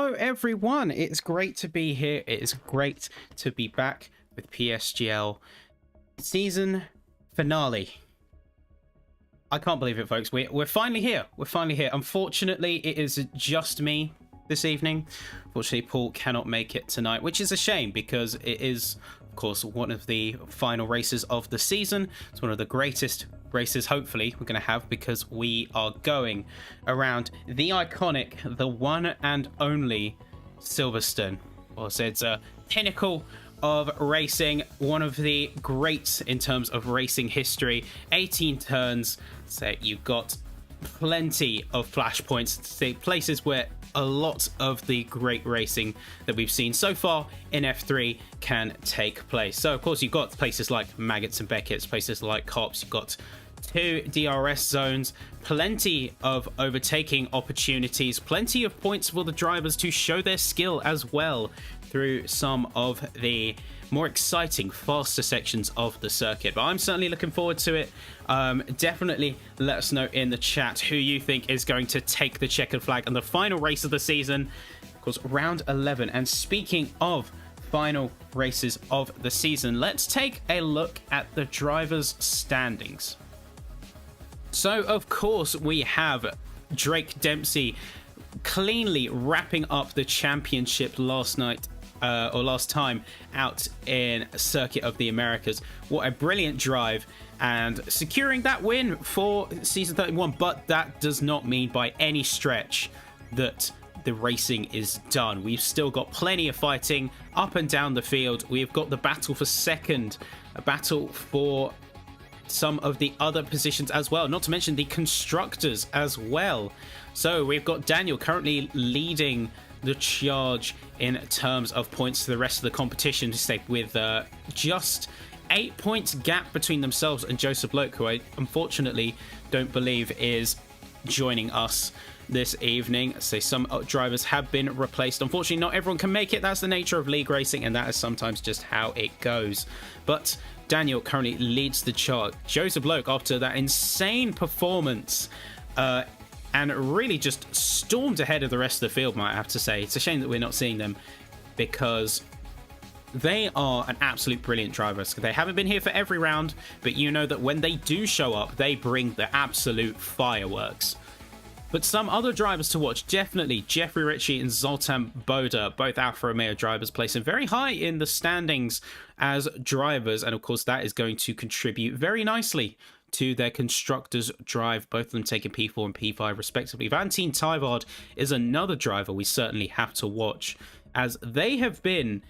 Hello everyone, it's great to be here. It is great to be back with PSGL season finale. I can't believe it, folks. We're finally here. We're finally here. Unfortunately, it is just me this evening. Unfortunately, Paul cannot make it tonight, which is a shame because it is, of course, one of the final races of the season. It's one of the greatest races, hopefully, we're going to have because we are going around the iconic, the one and only Silverstone. Well, so it's a pinnacle of racing, one of the greats in terms of racing history. 18 turns, so you've got plenty of flashpoints to see, places where a lot of the great racing that we've seen so far in F3 can take place. So of course you've got places like Maggots and Beckett's, places like Cops, you've got 2 DRS zones, plenty of overtaking opportunities, plenty of points for the drivers to show their skill as well through some of the more exciting, faster sections of the circuit. But I'm certainly looking forward to it. Definitely let us know in the chat who you think is going to take the checkered flag on the final race of the season. Of course, round 11. And speaking of final races of the season, let's take a look at the drivers' standings. So, of course, we have Drake Dempsey cleanly wrapping up the championship last night. Or last time out in Circuit of the Americas. What a brilliant drive, and securing that win for season 31. But that does not mean by any stretch that the racing is done. We've still got plenty of fighting up and down the field. We've got the battle for second, a battle for some of the other positions as well, not to mention the constructors as well. So we've got Daniel currently leading the charge in terms of points to the rest of the competition, to stay with just 8 points gap between themselves and Joseph Loke, who I unfortunately don't believe is joining us this evening. So some drivers have been replaced. Unfortunately, not everyone can make it. That's the nature of league racing, and that is sometimes just how it goes. But Daniel currently leads the charge. Joseph Loke, after that insane performance, and really just stormed ahead of the rest of the field, might I have to say. It's a shame that we're not seeing them because they are an absolute brilliant driver. They haven't been here for every round, but you know that when they do show up, they bring the absolute fireworks. But some other drivers to watch, definitely Jeffrey Ritchie and Zoltan Boda, both Alfa Romeo drivers, placing very high in the standings as drivers. And of course, that is going to contribute very nicely to their constructors drive, both of them taking P4 and P5 respectively. Valentin Tyvard is another driver we certainly have to watch, as they have been,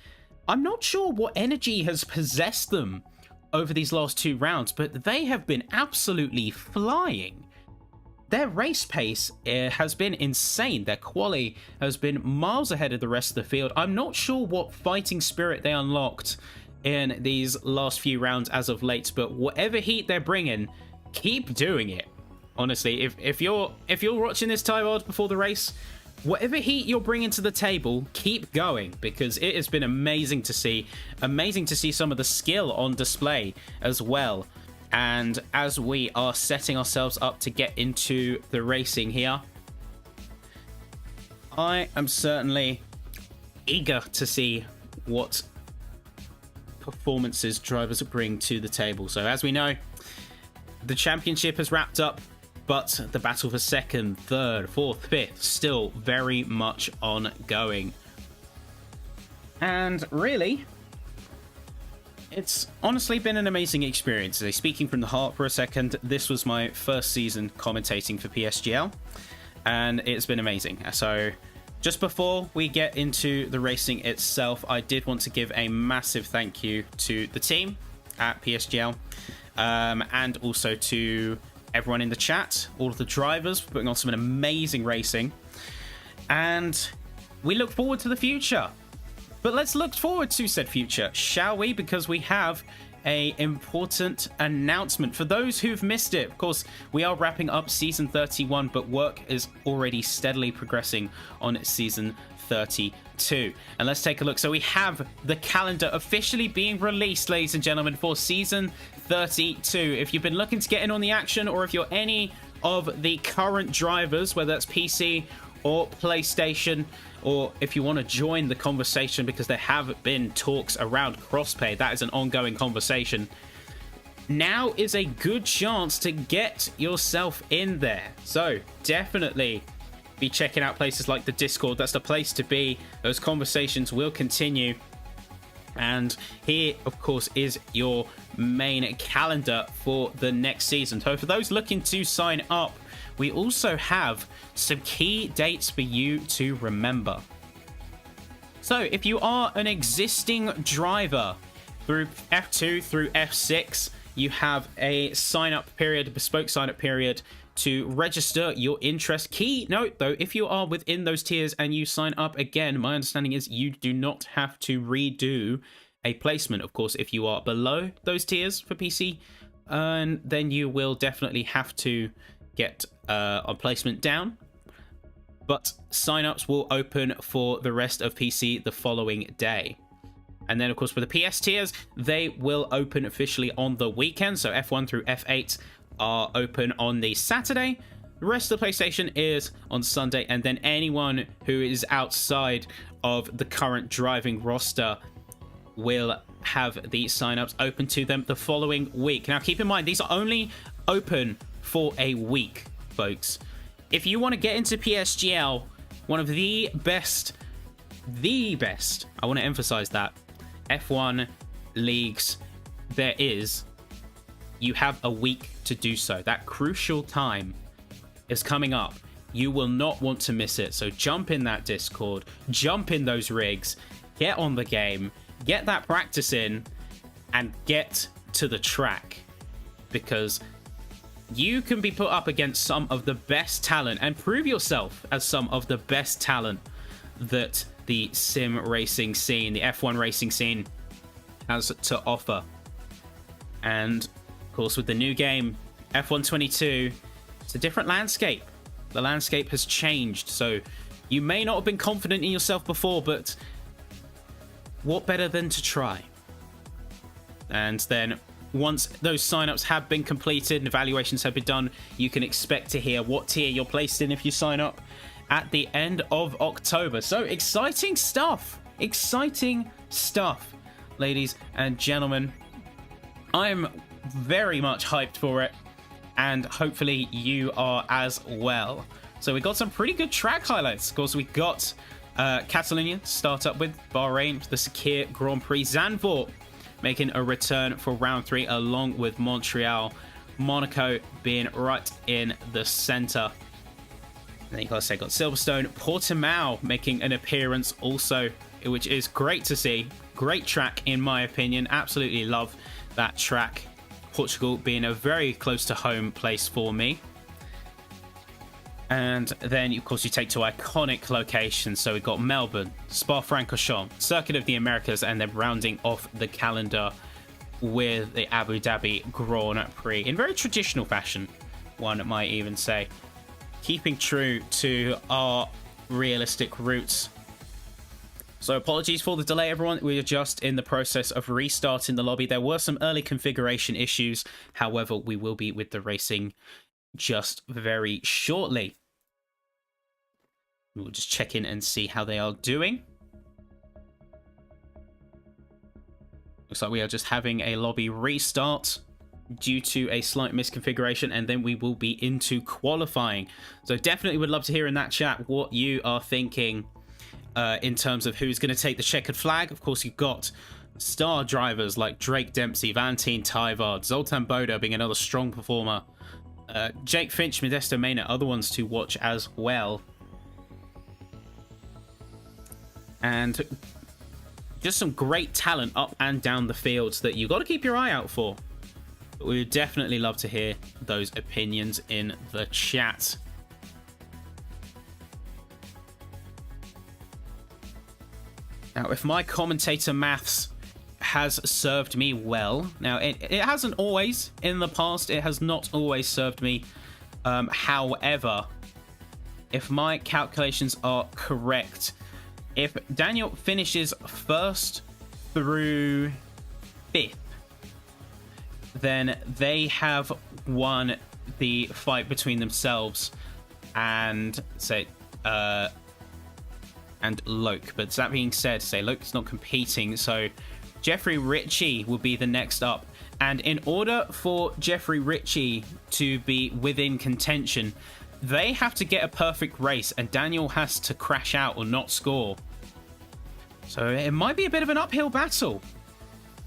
I'm not sure what energy has possessed them over these last 2 rounds, but they have been absolutely flying. Their race pace has been insane. Their quali has been miles ahead of the rest of the field. I'm not sure what fighting spirit they unlocked in these last few rounds as of late, but whatever heat they're bringing, keep doing it. Honestly, if you're watching this Tyward before the race, whatever heat you're bringing to the table, keep going, because it has been amazing to see some of the skill on display as well. And as we are setting ourselves up to get into the racing here, I am certainly eager to see what performances drivers bring to the table. So as we know, the championship has wrapped up, but the battle for second, third, fourth, fifth still very much ongoing. And really, it's honestly been an amazing experience. Speaking from the heart for a second, this was my first season commentating for PSGL, and it's been amazing. So just before we get into the racing itself, I did want to give a massive thank you to the team at PSGL, and also to everyone in the chat, all of the drivers for putting on some amazing racing. And we look forward to the future. But let's look forward to said future, shall we? Because we have an important announcement for those who've missed it. Of course, we are wrapping up season 31, but work is already steadily progressing on season 32. And let's take a look. So we have the calendar officially being released, ladies and gentlemen, for season 32. If you've been looking to get in on the action, or if you're any of the current drivers, whether that's PC or PlayStation, or if you want to join the conversation, because there have been talks around crossplay, that is an ongoing conversation. Now is a good chance to get yourself in there. So definitely be checking out places like the Discord. That's the place to be. Those conversations will continue. And here, of course, is your main calendar for the next season. So for those looking to sign up, we also have some key dates for you to remember. So if you are an existing driver through F2 through F6, you have a sign-up period, a bespoke sign-up period to register your interest. Key note, though, if you are within those tiers and you sign up again, my understanding is you do not have to redo a placement. Of course, if you are below those tiers for PC, then you will definitely have to get a placement down. But sign-ups will open for the rest of PC the following day. And then, of course, for the PS tiers, they will open officially on the weekend. So F1 through F8 are open on the Saturday. The rest of the PlayStation is on Sunday. And then anyone who is outside of the current driving roster will have the sign-ups open to them the following week. Now, keep in mind, these are only open for a week, folks. If you want to get into PSGL, one of the best, I want to emphasize that, F1 leagues there is, you have a week to do so. That crucial time is coming up. You will not want to miss it. So jump in that Discord, jump in those rigs, get on the game, get that practice in, and get to the track, because you can be put up against some of the best talent and prove yourself as some of the best talent that the sim racing scene, the F1 racing scene, has to offer. And of course, with the new game F1 22, it's a different landscape. The landscape has changed, so you may not have been confident in yourself before, but what better than to try? And then once those signups have been completed and evaluations have been done, you can expect to hear what tier you're placed in if you sign up at the end of October. So exciting stuff, ladies and gentlemen. I'm very much hyped for it, and hopefully you are as well. So we got some pretty good track highlights. Of course, we got Catalonia to start up with, Bahrain, the Sakir Grand Prix, Zandvoort making a return for round 3, along with Montreal, Monaco being right in the center. And then you gotta say, got Silverstone, Portimao making an appearance also, which is great to see. Great track in my opinion. Absolutely love that track. Portugal being a very close to home place for me. And then, of course, you take to iconic locations. So we've got Melbourne, Spa-Francorchamps, Circuit of the Americas, and then rounding off the calendar with the Abu Dhabi Grand Prix in very traditional fashion, one might even say. Keeping true to our realistic roots. So apologies for the delay, everyone. We are just in the process of restarting the lobby. There were some early configuration issues. However, we will be with the racing just very shortly. We'll just check in and see how they are doing. Looks like we are just having a lobby restart due to a slight misconfiguration, and then we will be into qualifying. So definitely would love to hear in that chat what you are thinking in terms of who's going to take the checkered flag. Of course, you've got star drivers like Drake Dempsey, Valentin Tyvard, Zoltan Boda being another strong performer, Jake Finch, Modesto Mena, other ones to watch as well. And just some great talent up and down the fields that you've got to keep your eye out for. But we would definitely love to hear those opinions in the chat. Now, if my commentator maths has served me well, now it hasn't always in the past, it has not always served me. However, if my calculations are correct, if Daniel finishes 1st through 5th, then they have won the fight between themselves. And say and Loke. But that being said, say Loke's not competing, so Jeffrey Ritchie will be the next up. And in order for Jeffrey Ritchie to be within contention, they have to get a perfect race, and Daniel has to crash out or not score. So it might be a bit of an uphill battle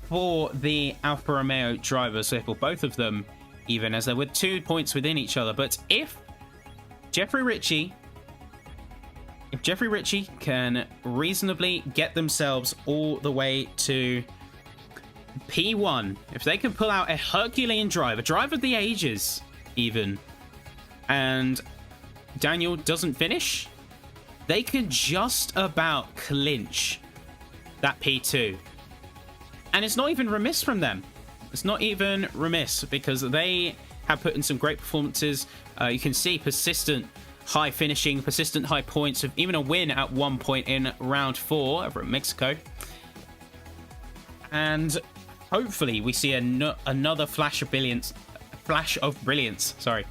for the Alfa Romeo drivers, so for both of them, even as they're with 2 points within each other. But if Jeffrey Ritchie can reasonably get themselves all the way to P1, if they can pull out a Herculean drive, a drive of the ages even, and Daniel doesn't finish, they can just about clinch that P2. And it's not even remiss from them. It's not even remiss, because they have put in some great performances. You can see persistent high finishing, persistent high points, of even a win at one point in round 4 over at Mexico. And hopefully we see another flash of brilliance. Sorry.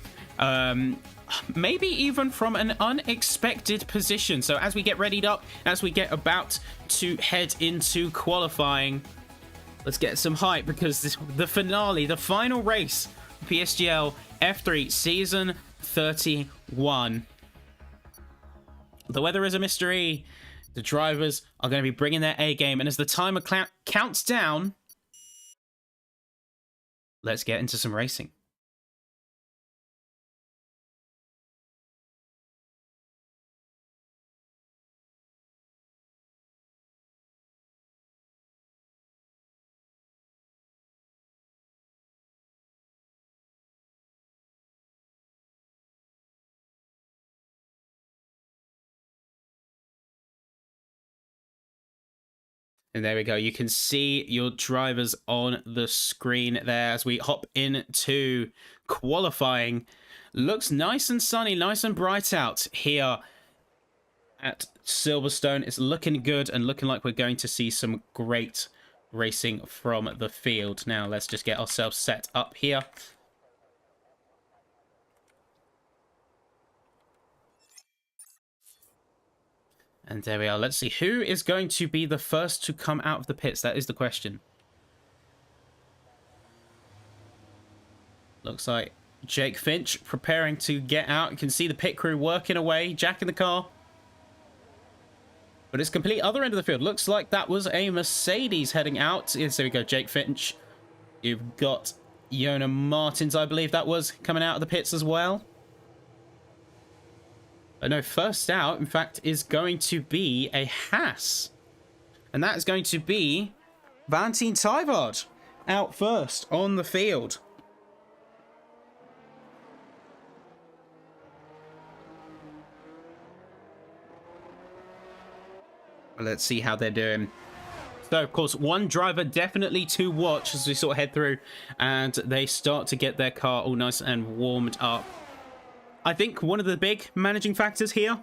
Maybe even from an unexpected position. So as we get readied up, as we get about to head into qualifying, let's get some hype, because the finale, the final race, PSGL F3 Season 31. The weather is a mystery. The drivers are going to be bringing their A game. And as the timer counts down, let's get into some racing. And there we go. You can see your drivers on the screen there as we hop into qualifying. Looks nice and sunny, nice and bright out here at Silverstone. It's looking good and looking like we're going to see some great racing from the field. Now, let's just get ourselves set up here. And there we are. Let's see. Who is going to be the first to come out of the pits? That is the question. Looks like Jake Finch preparing to get out. You can see the pit crew working away, jacking the car. But it's complete other end of the field. Looks like that was a Mercedes heading out. Yes, there we go, Jake Finch. You've got Yona Martins, I believe that was, coming out of the pits as well. No, first out, in fact, is going to be a Haas. And that is going to be Valentin Tyvard out first on the field. Let's see how they're doing. So, of course, one driver definitely to watch as we sort of head through and they start to get their car all nice and warmed up. I think one of the big managing factors here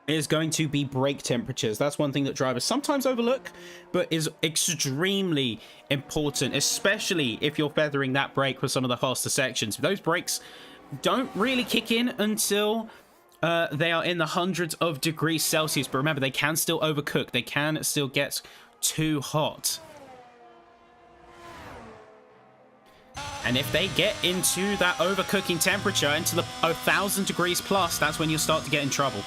is going to be brake temperatures. That's one thing that drivers sometimes overlook, but is extremely important, especially if you're feathering that brake with some of the faster sections. Those brakes don't really kick in until they are in the hundreds of degrees Celsius. But remember, they can still overcook. They can still get too hot. And if they get into that overcooking temperature, into the 1,000 degrees plus, that's when you'll start to get in trouble.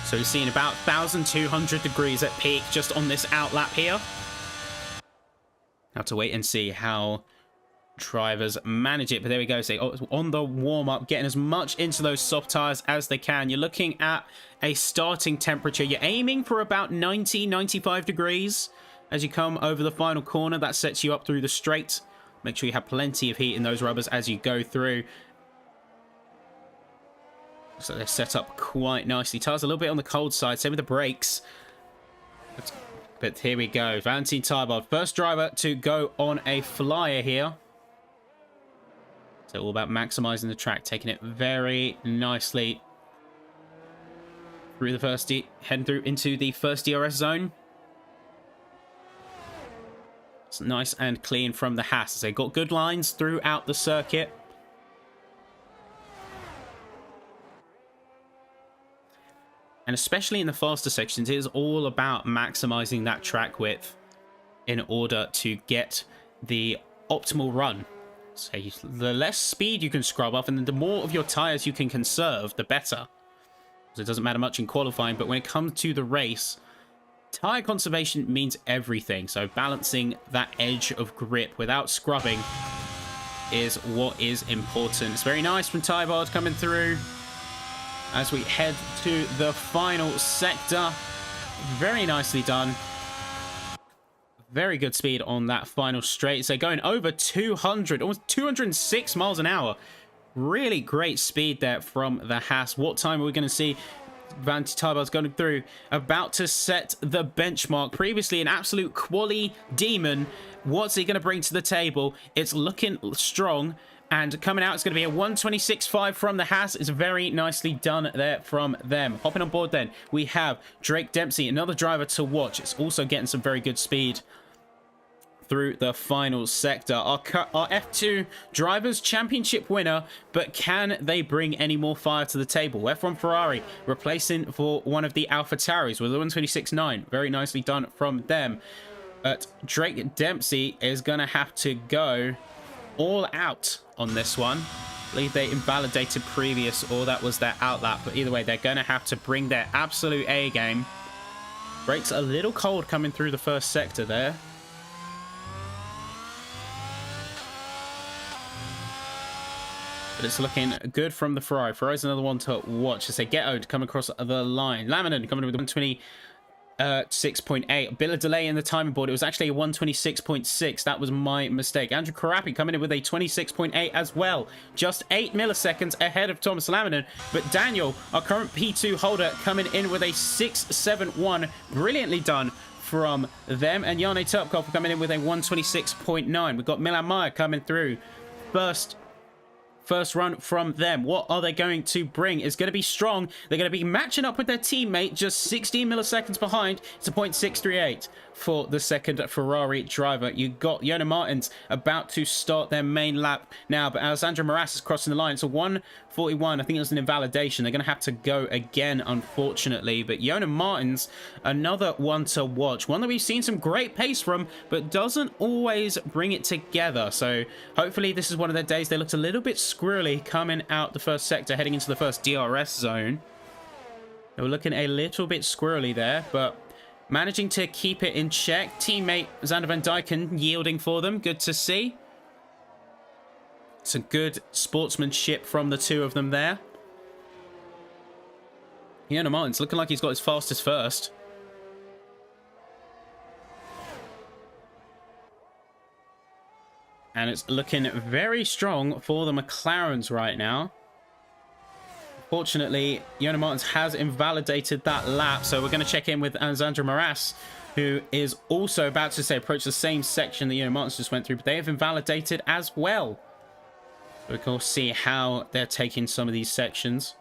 So you're seeing about 1,200 degrees at peak just on this outlap here. Have to wait and see how drivers manage it. But there we go. So on the warm-up, getting as much into those soft tires as they can. You're looking at a starting temperature. You're aiming for about 90, 95 degrees as you come over the final corner. That sets you up through the straight. Make sure you have plenty of heat in those rubbers as you go through. So they're set up quite nicely. Tires a little bit on the cold side. Same with the brakes. But here we go. Valentin Tyvard, first driver to go on a flyer here. So all about maximizing the track, taking it very nicely through the first, heading through into the first DRS zone. It's nice and clean from the Haas. They got good lines throughout the circuit. And especially in the faster sections, it is all about maximizing that track width in order to get the optimal run. So the less speed you can scrub off and the more of your tires you can conserve, the better. So it doesn't matter much in qualifying, but when it comes to the race, tire conservation means everything. So balancing that edge of grip without scrubbing is what is important. It's very nice from Tybard coming through as we head to the final sector. Very nicely done. Very good speed on that final straight. So going over 200, almost 206 miles an hour. Really great speed there from the Haas. What time are we going to see Van Tybard's going through? About to set the benchmark. Previously an absolute quali demon. What's he going to bring to the table? It's looking strong. And coming out, it's going to be a 126.5 from the Haas. It's very nicely done there from them. Hopping on board then, we have Drake Dempsey, another driver to watch. It's also getting some very good speed through the final sector. Our F2 Drivers' Championship winner, but can they bring any more fire to the table? F1 Ferrari replacing for one of the AlphaTauris with a 126.9. Very nicely done from them. But Drake Dempsey is going to have to go all out on this one. I believe they invalidated previous, or that was their outlap, but either way they're going to have to bring their absolute A game. Brakes a little cold coming through the first sector there. But it's looking good from the Ferrari. Ferrari's another one to watch as they get out to come across the line. Laminin coming in with 126.8. Bit of delay in the timing board. It was actually a 126.6. That was my mistake. Andrew Karapi coming in with a 26.8 as well. Just 8 milliseconds ahead of Thomas Laminin. But Daniel, our current P2 holder, coming in with a 6.71. Brilliantly done from them. And Jarne Turpkov coming in with a 126.9. We've got Milan Meyer coming through. First run from them. What are they going to bring? It's going to be strong. They're going to be matching up with their teammate just 16 milliseconds behind. It's a 0.638 for the second Ferrari driver. You got Jonas Martins about to start their main lap now, but Alessandro Moras is crossing the line. It's a 1:41. I think it was an invalidation. They're going to have to go again, unfortunately. But Jonas Martins, another one to watch. One that we've seen some great pace from, but doesn't always bring it together. So hopefully this is one of their days. They looked a little bit squirrely coming out the first sector, heading into the first DRS zone. They were looking a little bit squirrely there, but managing to keep it in check. Teammate Xander Van Dyken yielding for them. Good to see. Some good sportsmanship from the two of them there. Jonas Martins looking like he's got his fastest first. And it's looking very strong for the McLarens right now. Fortunately, Jonas Martins has invalidated that lap, so we're going to check in with Alessandro Moras, who is also about to approach the same section that Jonas Martins just went through, but they have invalidated as well. We can see how they're taking some of these sections.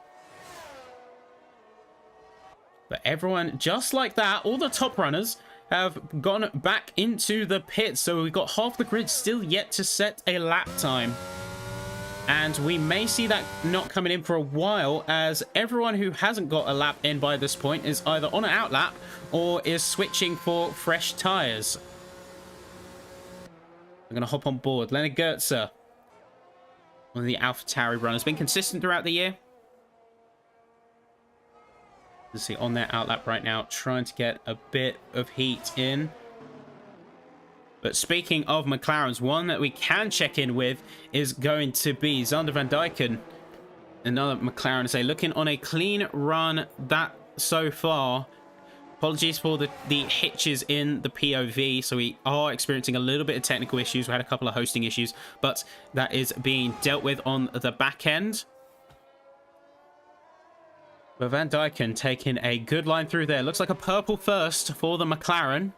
But everyone, just like that, all the top runners have gone back into the pits, so we've got half the grid still yet to set a lap time. And we may see that not coming in for a while, as everyone who hasn't got a lap in by this point is either on an out lap or is switching for fresh tyres. I'm going to hop on board. Leonard Goetzer, one of the AlphaTauri runners, been consistent throughout the year. You see on their out lap right now, trying to get a bit of heat in. But speaking of McLarens, one that we can check in with is going to be Xander Van Dyken. Another McLaren, say, looking on a clean run that so far. Apologies for the hitches in the POV. So we are experiencing a little bit of technical issues. We had a couple of hosting issues, but that is being dealt with on the back end. But Van Dyken taking a good line through there. Looks like a purple first for the McLaren.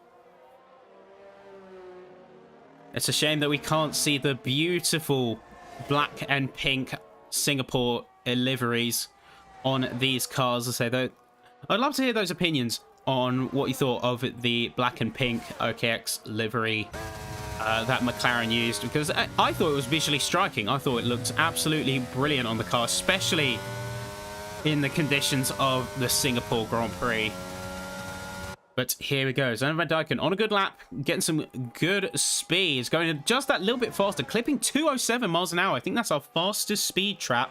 It's a shame that we can't see the beautiful black and pink Singapore liveries on these cars. I say though, I'd love to hear those opinions on what you thought of the black and pink OKX livery that McLaren used, because I thought it was visually striking. I thought it looked absolutely brilliant on the car, especially in the conditions of the Singapore Grand Prix. But here we go. Xander Van Dijken on a good lap, getting some good speed. It's going just that little bit faster, clipping 207 miles an hour. I think that's our fastest speed trap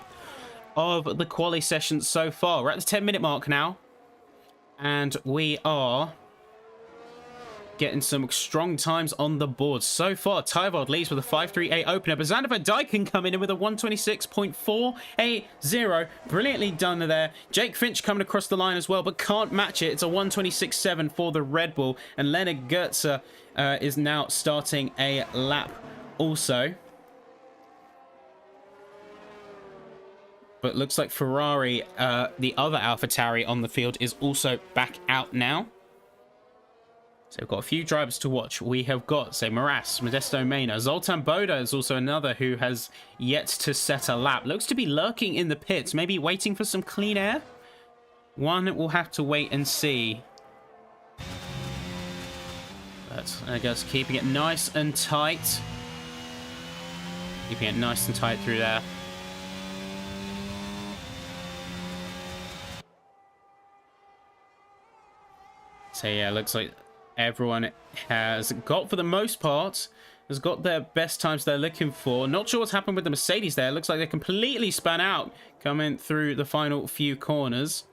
of the quali session so far. We're at the 10-minute mark now. And we are getting some strong times on the board. So far, Tyvard leads with a 5.38 opener, but Xander Van Dijken coming in with a 126.480. Brilliantly done there. Jake Finch coming across the line as well, but can't match it. It's a 126.7 for the Red Bull, and Leonard Goetze is now starting a lap also. But looks like Ferrari, the other AlphaTauri on the field, is also back out now. So we've got a few drivers to watch. We have got, say, Maras, Modesto Mena. Zoltan Boda is also another who has yet to set a lap. Looks to be lurking in the pits, maybe waiting for some clean air. One will have to wait and see. But I guess keeping it nice and tight. Keeping it nice and tight through there. So yeah, looks like everyone has got, for the most part, has got their best times they're looking for. Not sure what's happened with the Mercedes there. Looks like they completely spun out coming through the final few corners.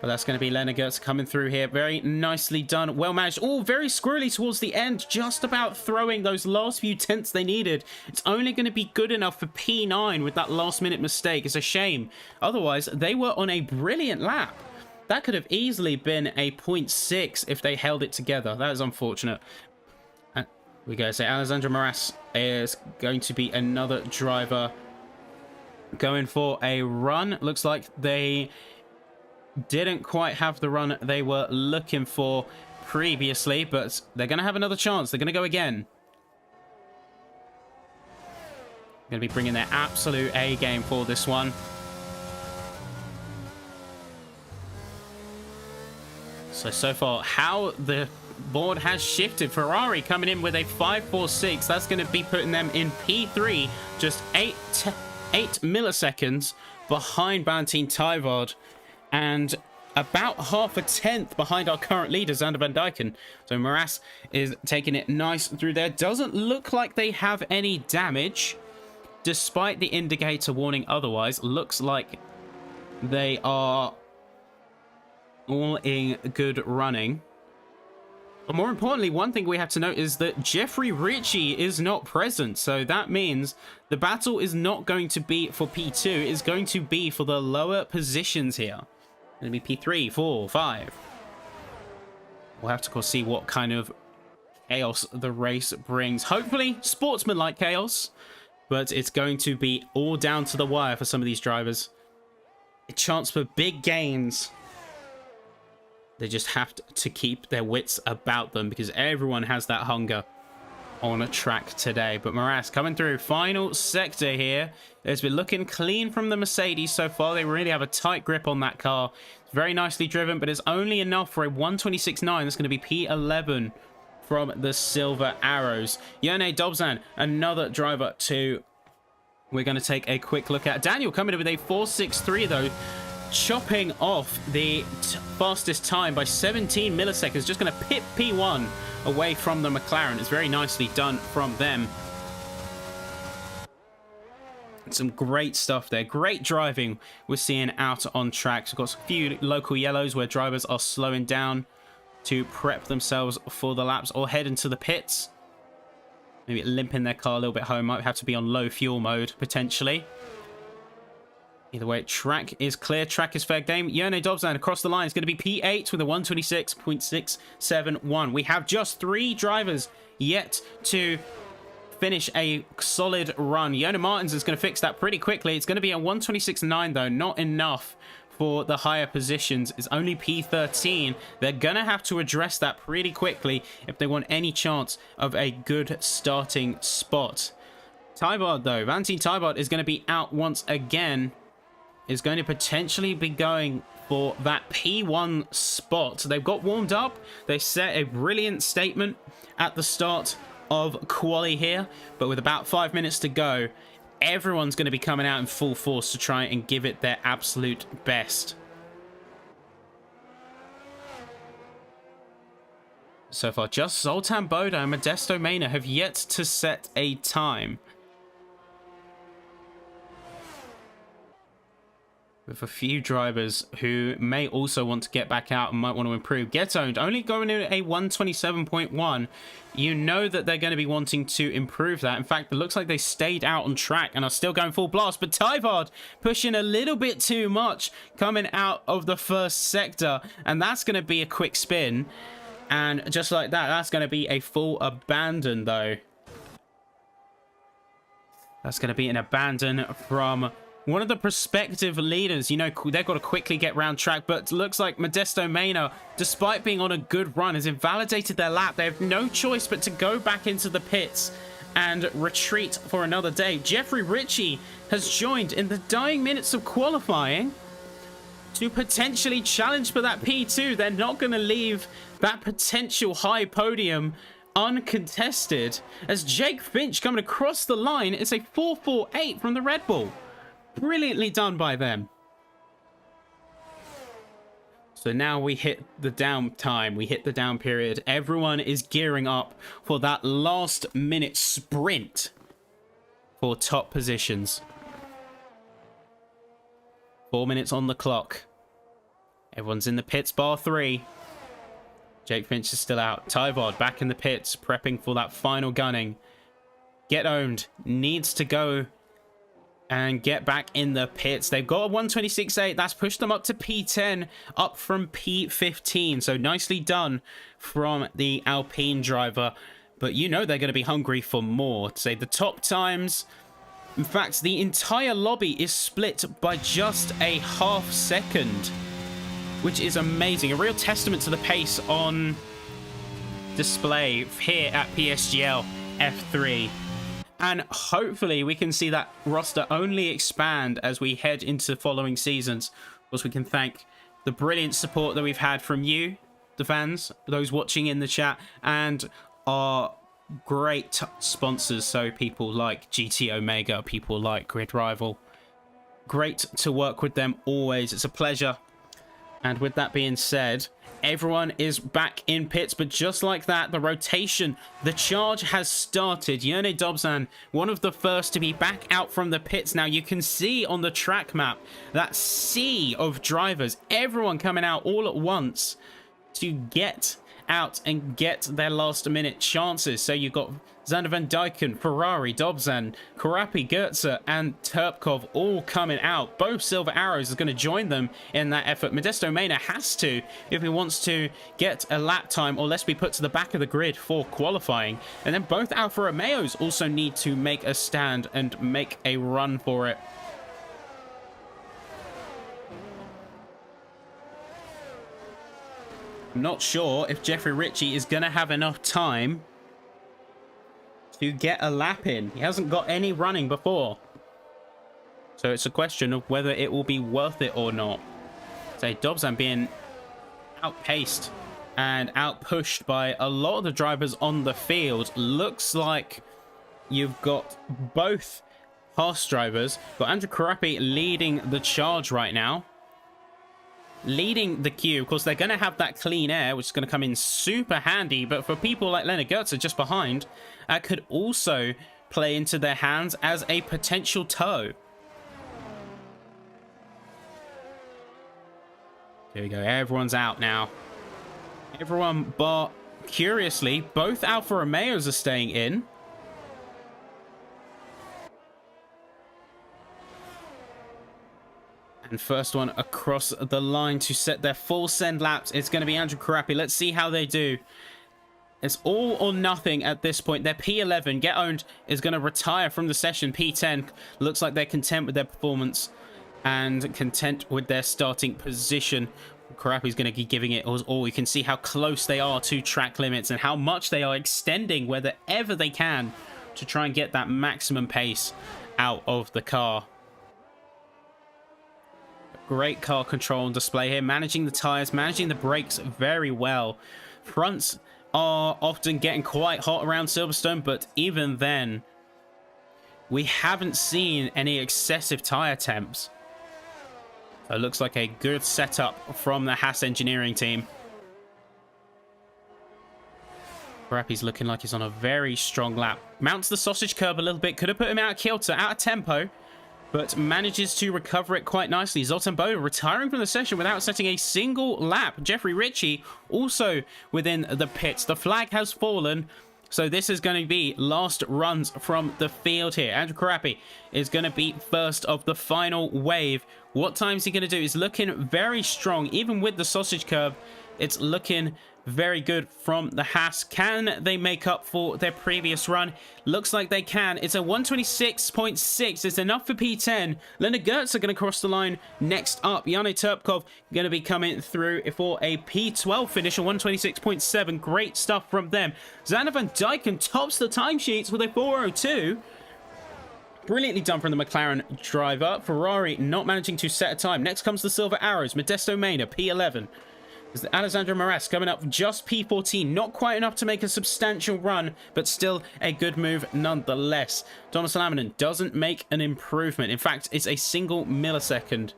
But that's going to be Leonard Goetze coming through here. Very nicely done. Well managed. Oh, very squirrely towards the end. Just about throwing those last few tenths they needed. It's only going to be good enough for P9 with that last minute mistake. It's a shame. Otherwise, they were on a brilliant lap. That could have easily been a 0.6 if they held it together. That is unfortunate. We go. So Alexandre Maras is going to be another driver going for a run. Looks like they didn't quite have the run they were looking for previously, but they're going to have another chance. They're going to go again. Going to be bringing their absolute A game for this one. So far, how the board has shifted. Ferrari coming in with a 5.46. That's going to be putting them in P3, just 8 milliseconds behind Valentin Tyvard, and about half a tenth behind our current leader, Xander Van Dijken. So Maras is taking it nice through there. Doesn't look like they have any damage, despite the indicator warning otherwise. Looks like they are all in good running. But more importantly, one thing we have to note is that Jeffrey Ritchie is not present. So that means the battle is not going to be for P2. It's going to be for the lower positions here. It's going to be P3, 4, 5. We'll have to, of course, see what kind of chaos the race brings. Hopefully, sportsman-like chaos. But it's going to be all down to the wire for some of these drivers. A chance for big gains. They just have to keep their wits about them because everyone has that hunger on a track today. But Maras coming through. Final sector here. It's been looking clean from the Mercedes so far. They really have a tight grip on that car. It's very nicely driven, but it's only enough for a 126.9. That's going to be P11 from the Silver Arrows. Yone Dobzan, another driver to... We're going to take a quick look at. Daniel coming in with a 4.63 though. Chopping off the fastest time by 17 milliseconds. Just going to pit P1 away from the McLaren. It's very nicely done from them. Some great stuff there. Great driving we're seeing out on tracks. We've got a few local yellows where drivers are slowing down to prep themselves for the laps or head into the pits. Maybe limping their car a little bit home. Might have to be on low fuel mode potentially. Either way, track is clear. Track is fair game. Yone Dobzan across the line is going to be P8 with a 126.671. We have just 3 drivers yet to finish a solid run. Yona Martins is going to fix that pretty quickly. It's going to be a 126.9 though. Not enough for the higher positions. It's only P13. They're going to have to address that pretty quickly if they want any chance of a good starting spot. Tyvard though. Valentin Tyvard is going to be out once again. Is going to potentially be going for that P1 spot. They've got warmed up. They set a brilliant statement at the start of quali here, but with about 5 minutes to go, everyone's going to be coming out in full force to try and give it their absolute best. So far, just Zoltan Boda and Modesto Mena have yet to set a time. With a few drivers who may also want to get back out and might want to improve. Get Owned only going in a 127.1. You know that they're going to be wanting to improve that. In fact, it looks like they stayed out on track and are still going full blast. But Tyvard pushing a little bit too much coming out of the first sector. And that's going to be a quick spin. And just like that, that's going to be a full abandon, though. That's going to be an abandon from one of the prospective leaders. You know, they've got to quickly get round track, but looks like Modesto Mena, despite being on a good run, has invalidated their lap. They have no choice but to go back into the pits and retreat for another day. Jeffrey Ritchie has joined in the dying minutes of qualifying to potentially challenge for that P2. They're not going to leave that potential high podium uncontested, as Jake Finch coming across the line. It's a 4.48 from the Red Bull. Brilliantly done by them. So now we hit the down time. We hit the down period. Everyone is gearing up for that last minute sprint for top positions. 4 minutes on the clock. Everyone's in the pits, bar 3. Jake Finch is still out. Tyvard back in the pits, prepping for that final gunning. Get Owned needs to go and get back in the pits. They've got a 126.8. That's pushed them up to P10, up from P15. So nicely done from the Alpine driver. But you know they're going to be hungry for more. Say the top times. In fact, the entire lobby is split by just a half second, which is amazing. A real testament to the pace on display here at PSGL F3. And hopefully we can see that roster only expand as we head into following seasons. Of course, we can thank the brilliant support that we've had from you, the fans, those watching in the chat, and our great sponsors. So people like GT Omega, people like Grid Rival. Great to work with them always. It's a pleasure. And with that being said, everyone is back in pits, but just like that, the rotation, the charge has started. Yerne Dobzan, one of the first to be back out from the pits. Now you can see on the track map that sea of drivers, everyone coming out all at once to get out and get their last minute chances. So you've got Xander Van Dyken, Ferrari, Dobzan, Karapi, Goetze, and Turpkov all coming out. Both Silver Arrows is going to join them in that effort. Modesto Mena has to, if he wants to get a lap time, or less be put to the back of the grid for qualifying. And then both Alfa Romeos also need to make a stand and make a run for it. I'm not sure if Jeffrey Ritchie is going to have enough time to get a lap in. He hasn't got any running before. So it's a question of whether it will be worth it or not. Say Dobzan being outpaced and outpushed by a lot of the drivers on the field. Looks like you've got both Haas drivers. Got Andrew Karapi leading the charge right now. Leading the queue. Of course, they're going to have that clean air, which is going to come in super handy. But for people like Leonard Goetze just behind, that could also play into their hands as a potential tow. Here we go. Everyone's out now. Everyone but, curiously, both Alfa Romeos are staying in. And first one across the line to set their full send laps. It's going to be Andrew Karapi. Let's see how they do. It's all or nothing at this point. They're P11. Get Owned is going to retire from the session. P10 looks like they're content with their performance and content with their starting position. Karapi's going to be giving it all. You can see how close they are to track limits and how much they are extending wherever they can to try and get that maximum pace out of the car. Great car control on display here, managing the tires, managing the brakes very well. Fronts are often getting quite hot around Silverstone, but even then, we haven't seen any excessive tyre temps. So it looks like a good setup from the Haas engineering team. Rappi's looking like he's on a very strong lap. Mounts the sausage curb a little bit. Could have put him out of kilter, out of tempo, but manages to recover it quite nicely. Zoltan Bo retiring from the session without setting a single lap. Jeffrey Ritchie also within the pits. The flag has fallen, so this is going to be last runs from the field here. Andrew Karappi is going to be first of the final wave. What time is he going to do? He's looking very strong, even with the sausage curb. It's looking very good from the Haas. Can they make up for their previous run? Looks like they can. It's a 126.6. It's enough for P10. Leonard Gertz are going to cross the line next up. Yane Turpkov going to be coming through for a P12 finish, a 126.7. Great stuff from them. Xander Van Dyken tops the timesheets with a 402. Brilliantly done from the McLaren driver. Ferrari not managing to set a time. Next comes the Silver Arrows. Modesto Mena, P11. There's Alessandro Moras coming up just P14. Not quite enough to make a substantial run, but still a good move nonetheless. Thomas Laminen doesn't make an improvement. In fact, it's a single millisecond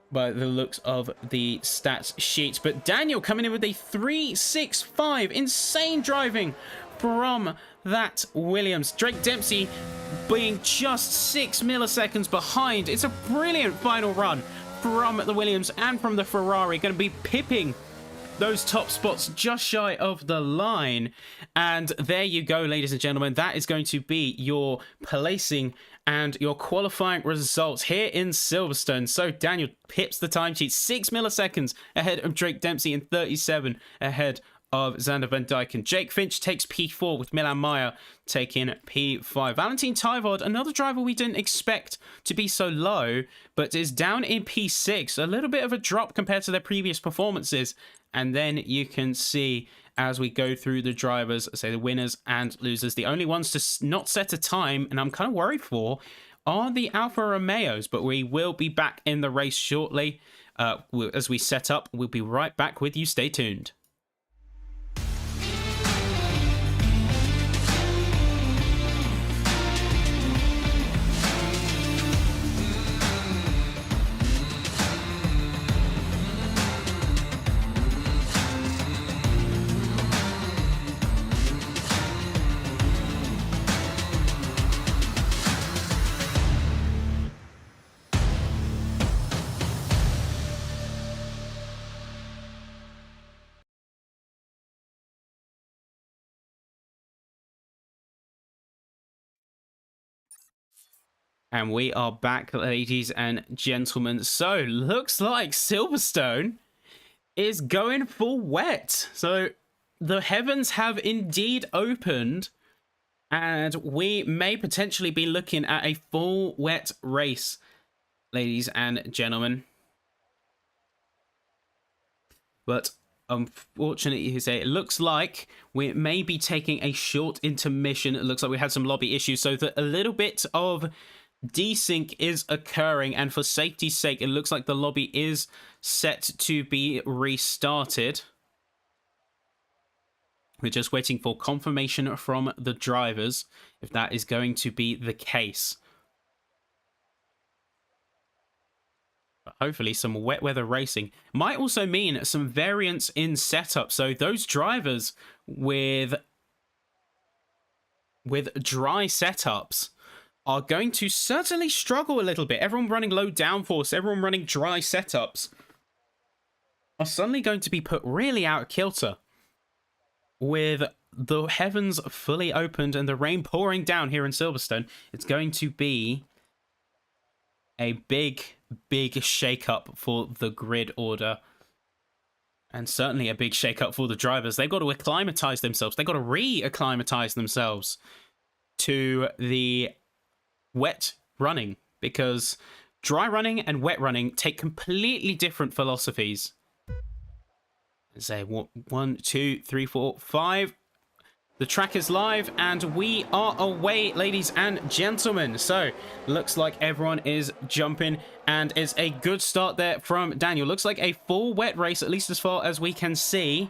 by the looks of the stats sheets. But Daniel coming in with a 3.65. Insane driving from that Williams. Drake Dempsey being just 6 milliseconds behind. It's a brilliant final run from the Williams and from the Ferrari. Going to be pipping those top spots just shy of the line. And there you go, ladies and gentlemen. That is going to be your placing and your qualifying results here in Silverstone. So Daniel pips the timesheet 6 milliseconds ahead of Drake Dempsey and 37 ahead of Xander Van Dyken. Jake Finch takes P4 with Milan Meyer taking P5. Valentin Tayvord, another driver we didn't expect to be so low, but is down in P6. A little bit of a drop compared to their previous performances. And then you can see as we go through the drivers, say the winners and losers, the only ones to not set a time, and I'm kind of worried for, are the Alfa Romeos, but we will be back in the race shortly. As we set up, we'll be right back with you. Stay tuned. And we are back, ladies and gentlemen. So, looks like Silverstone is going full wet. So, the heavens have indeed opened. And we may potentially be looking at a full wet race, ladies and gentlemen. But unfortunately, it looks like we may be taking a short intermission. It looks like we had some lobby issues. So, that a little bit of desync is occurring, and for safety's sake, it looks like the lobby is set to be restarted. We're just waiting for confirmation from the drivers if that is going to be the case. But hopefully some wet weather racing might also mean some variance in setup. So those drivers with dry setups are going to certainly struggle a little bit. Everyone running low downforce, everyone running dry setups are suddenly going to be put really out of kilter with the heavens fully opened and the rain pouring down here in Silverstone. It's going to be a big shake-up for the grid order. And certainly a big shake-up for the drivers. They've got to acclimatize themselves. They've got to re-acclimatize themselves to the wet running, because dry running and wet running take completely different philosophies. Say 1, 2, 3, 4, 5. The track is live and we are away, ladies and gentlemen. So looks like everyone is jumping, and it's a good start there from Daniel. Looks like a full wet race, at least as far as we can see.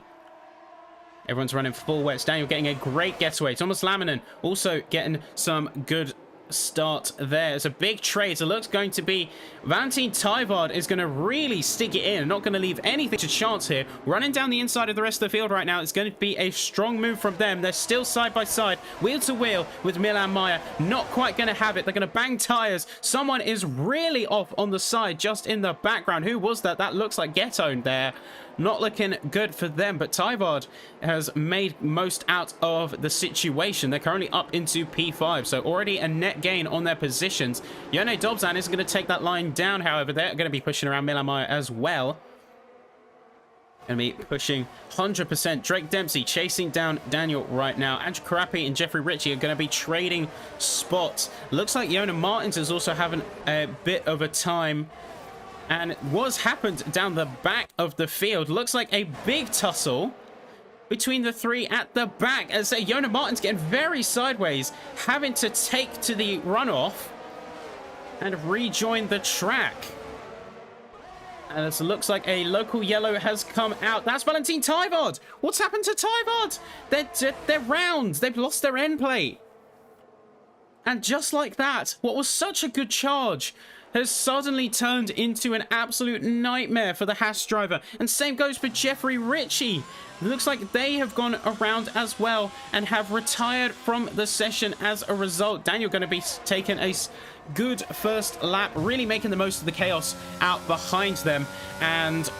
Everyone's running full wets. Daniel getting a great getaway. Thomas Laminen also getting some good start there. It's a big trade. It looks going to be Valentin Tyvard is going to really stick it in. Not going to leave anything to chance here. Running down the inside of the rest of the field right now. It's going to be a strong move from them. They're still side by side, wheel to wheel with Milan Maya. Not quite going to have it. They're going to bang tires. Someone is really off on the side just in the background. Who was that? That looks like Getone there. Not looking good for them, but Tyvard has made most out of the situation. They're currently up into P5, so already a net gain on their positions. Yone Dobzan isn't going to take that line down, however. They're going to be pushing around Milamaya as well. Going to be pushing 100%. Drake Dempsey chasing down Daniel right now. Andrew Karapi and Jeffrey Ritchie are going to be trading spots. Looks like Yona Martins is also having a bit of a time. And what's happened down the back of the field looks like a big tussle between the three at the back. As Yona Martin's getting very sideways, having to take to the runoff and rejoin the track. And it looks like a local yellow has come out. That's Valentin Tyvard. What's happened to Tyvard? They're round. They've lost their end plate. And just like that, what was such a good charge has suddenly turned into an absolute nightmare for the Haas driver. And same goes for Jeffrey Ritchie. It looks like they have gone around as well and have retired from the session as a result. Daniel going to be taking a good first lap, really making the most of the chaos out behind them. And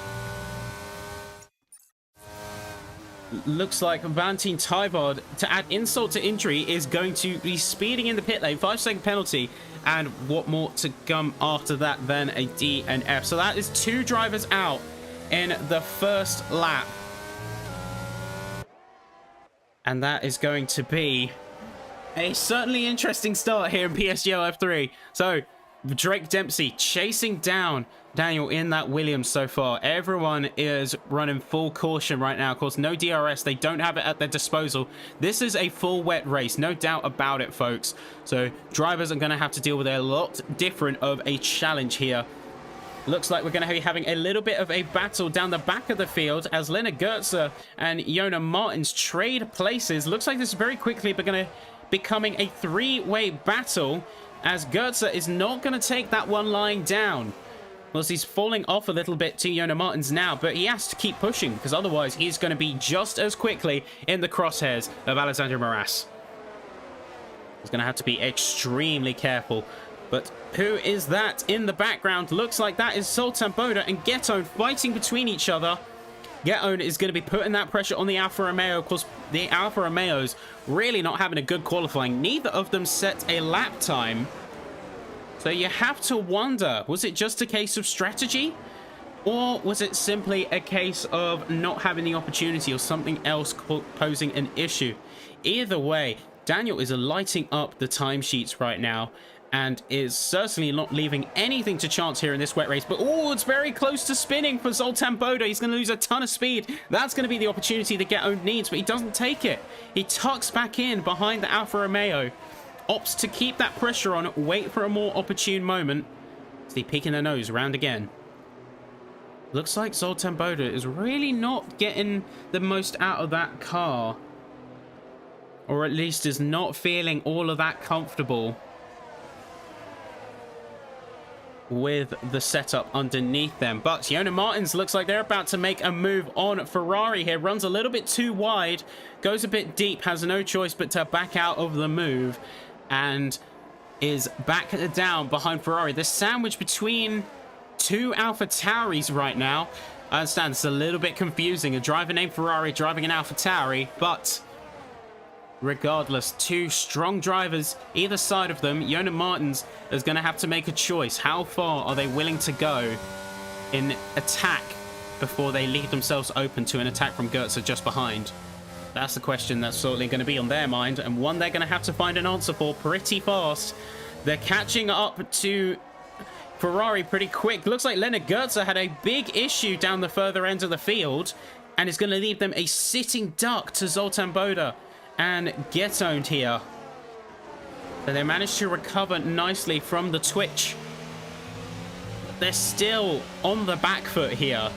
looks like Valentin Tyvard, to add insult to injury, is going to be speeding in the pit lane. 5-second penalty. And what more to come after that than a DNF. So that is 2 drivers out in the first lap. And that is going to be a certainly interesting start here in PSGL F3. So Drake Dempsey chasing down Daniel in that Williams so far. Everyone is running full caution right now. Of course, no DRS. They don't have it at their disposal. This is a full wet race. No doubt about it, folks. So drivers are going to have to deal with a lot different of a challenge here. Looks like we're going to be having a little bit of a battle down the back of the field as Leonard Goetze and Yona Martins trade places. Looks like this is very quickly going to becoming a 3-way battle as Goetze is not going to take that one lying down. Well, he's falling off a little bit to Yona Martins now, but he has to keep pushing because otherwise he's going to be just as quickly in the crosshairs of Alexander Moraes. He's going to have to be extremely careful. But who is that in the background? Looks like that is Sultan Boda and Getone fighting between each other. Getone is going to be putting that pressure on the Alfa Romeo. Of course, the Alfa Romeos really not having a good qualifying. Neither of them set a lap time. So you have to wonder, was it just a case of strategy? Or was it simply a case of not having the opportunity or something else posing an issue? Either way, Daniel is lighting up the timesheets right now and is certainly not leaving anything to chance here in this wet race. But, oh, it's very close to spinning for Zoltan Boda. He's going to lose a ton of speed. That's going to be the opportunity that Getone needs, but he doesn't take it. He tucks back in behind the Alfa Romeo. Opts to keep that pressure on, wait for a more opportune moment. Is he peeking their nose around again? Looks like Zoltan Boda is really not getting the most out of that car. Or at least is not feeling all of that comfortable with the setup underneath them. But Yona Martins looks like they're about to make a move on Ferrari here. Runs a little bit too wide, goes a bit deep, has no choice but to back out of the move. And is back down behind Ferrari. This sandwich between 2 Alpha Tauris right now. I understand it's a little bit confusing. A driver named Ferrari driving an Alpha Tauri, but regardless, 2 strong drivers either side of them. Yona Martins is going to have to make a choice. How far are they willing to go in attack before they leave themselves open to an attack from Goetze just behind? That's the question that's certainly going to be on their mind, and one they're going to have to find an answer for pretty fast. They're catching up to Ferrari pretty quick. Looks like Leonard Goetze had a big issue down the further end of the field, and is going to leave them a sitting duck to Zoltan Boda and Getone here. So they managed to recover nicely from the twitch. They're still on the back foot here.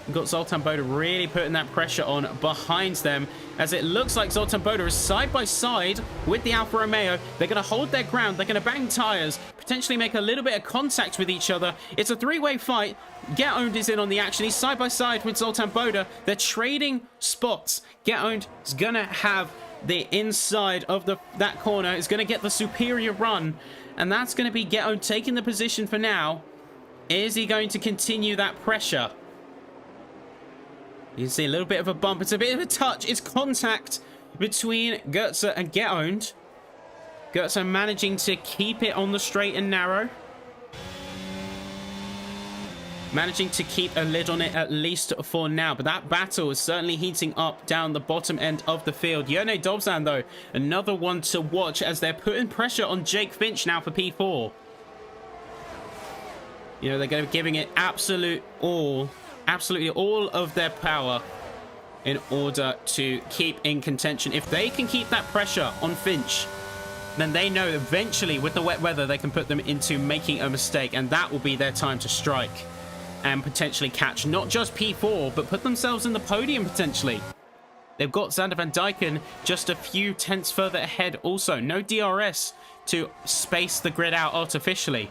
We've got Zoltan Boda really putting that pressure on behind them, as it looks like Zoltan Boda is side by side with the Alfa Romeo. They're going to hold their ground. They're going to bang tires, potentially make a little bit of contact with each other. It's a three-way fight. Get Owned is in on the action. He's side by side with Zoltan Boda. They're trading spots. Get Owned is going to have the inside of that corner. Is going to get the superior run, and that's going to be Get Owned taking the position for now. Is he going to continue that pressure? You can see a little bit of a bump. It's a bit of a touch. It's contact between Goetze and Get Owned. Goetze managing to keep it on the straight and narrow. Managing to keep a lid on it at least for now. But that battle is certainly heating up down the bottom end of the field. Yone Dobzan, though, another one to watch as they're putting pressure on Jake Finch now for P4. You know, they're going to be giving it absolutely all of their power in order to keep in contention. If they can keep that pressure on Finch, then they know eventually with the wet weather they can put them into making a mistake, and that will be their time to strike and potentially catch not just P4 but put themselves in the podium potentially. They've got Xander Van Dyken just a few tenths further ahead also. No DRS to space the grid out artificially.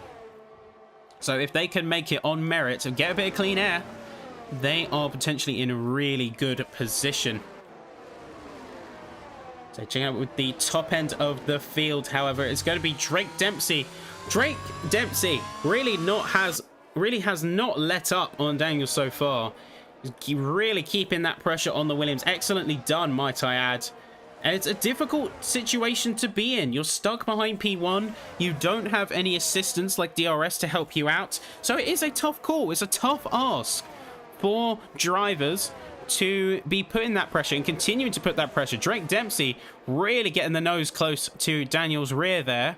So if they can make it on merit and get a bit of clean air, they are potentially in a really good position. So checking out with the top end of the field, however, it's going to be Drake Dempsey. Drake Dempsey really has not let up on Daniel so far. Really keeping that pressure on the Williams. Excellently done, might I add. And it's a difficult situation to be in. You're stuck behind P1. You don't have any assistance like DRS to help you out. So it is a tough call. It's a tough ask for drivers to be putting that pressure and continuing to put that pressure. Drake Dempsey really getting the nose close to Daniel's rear there.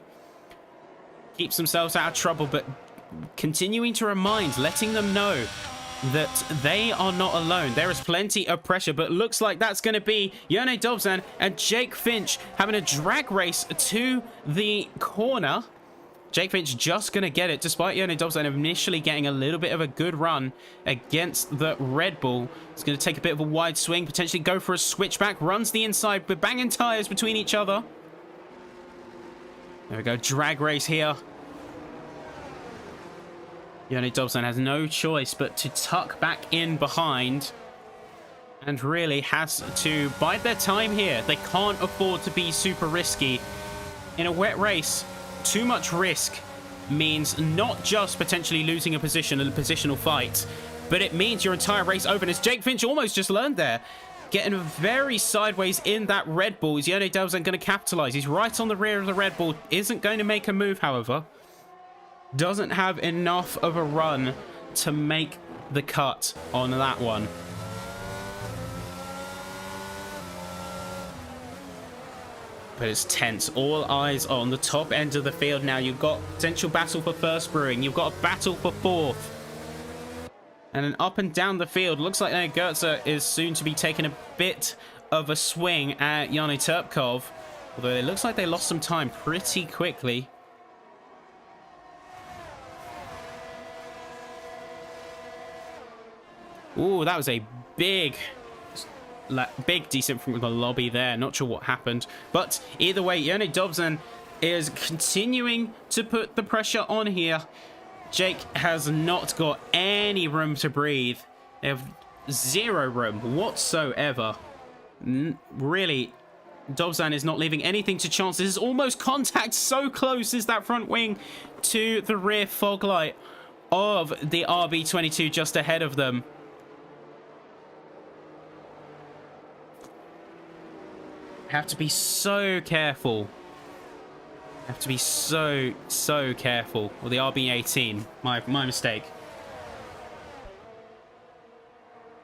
Keeps themselves out of trouble, but continuing to remind, letting them know that they are not alone. There is plenty of pressure, but looks like that's going to be Yone Dobzan and Jake Finch having a drag race to the corner. Jake Finch just going to get it, despite Yone Dobzan initially getting a little bit of a good run against the Red Bull. It's going to take a bit of a wide swing, potentially go for a switchback, runs the inside, but banging tires between each other. There we go, drag race here. Yone Dobzan has no choice but to tuck back in behind and really has to bide their time here. They can't afford to be super risky. In a wet race, too much risk means not just potentially losing a position in a positional fight, but it means your entire race over. And as Jake Finch almost just learned there, getting very sideways in that Red Bull. Is Yone Dobzan going to capitalize? He's right on the rear of the Red Bull. Isn't going to make a move, however. Doesn't have enough of a run to make the cut on that one. But it's tense. All eyes on the top end of the field now. You've got potential battle for first brewing. You've got a battle for fourth. And then up and down the field. Looks like Goetze is soon to be taking a bit of a swing at Yanni Turpkov. Although it looks like they lost some time pretty quickly. Ooh, that was a big descent from the lobby there. Not sure what happened. But either way, Yone Dobzan is continuing to put the pressure on here. Jake has not got any room to breathe. They have zero room whatsoever. Really, Dobzan is not leaving anything to chance. This is almost contact. So close is that front wing to the rear fog light of the RB22 just ahead of them. Have to be so careful. Have to be so careful. Or the RB18. My mistake.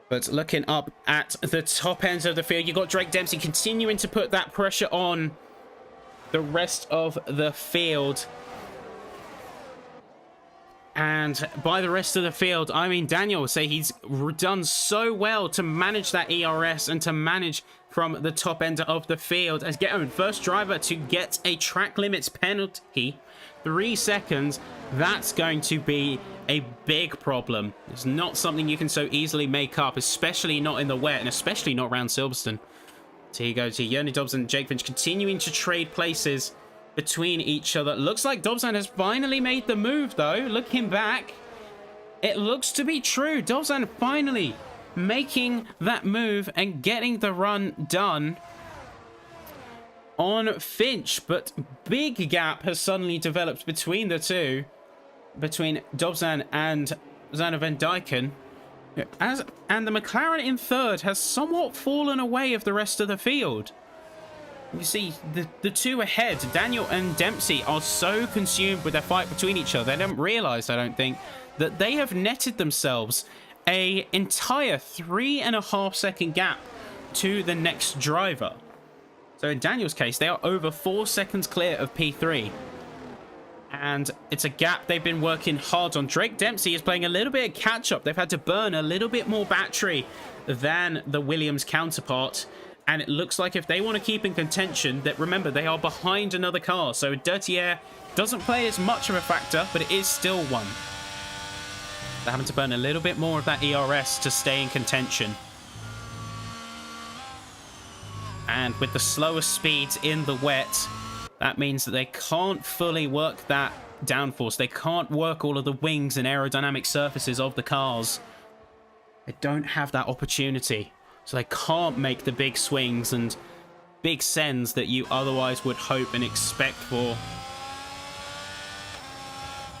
But looking up at the top ends of the field, you've got Drake Dempsey continuing to put that pressure on the rest of the field. And by the rest of the field, I mean, Daniel will say he's done so well to manage that ERS and to manage from the top end of the field. As Get Owned, first driver to get a track limits penalty 3 seconds, that's going to be a big problem. It's not something you can so easily make up, especially not in the wet, and especially not around Silverstone. So here you go to Yoni Dobson and Jake Finch continuing to trade places between each other. Looks like Dobson has finally made the move, though. Looking back, it looks to be true. Dobson finally making that move and getting the run done on Finch. But big gap has suddenly developed between the two, between Dobson and Zana Van Dijken. And the McLaren in third has somewhat fallen away of the rest of the field. You see, the two ahead, Daniel and Dempsey, are so consumed with their fight between each other, they don't realize, I don't think, that they have netted themselves an entire 3.5 second gap to the next driver. So in Daniel's case, they are over 4 seconds clear of P3. And it's a gap they've been working hard on. Drake Dempsey is playing a little bit of catch-up. They've had to burn a little bit more battery than the Williams counterpart. And it looks like if they want to keep in contention, that remember, they are behind another car. So dirty air doesn't play as much of a factor, but it is still one. They're having to burn a little bit more of that ERS to stay in contention. And with the slower speeds in the wet, that means that they can't fully work that downforce. They can't work all of the wings and aerodynamic surfaces of the cars. They don't have that opportunity. So they can't make the big swings and big sends that you otherwise would hope and expect for.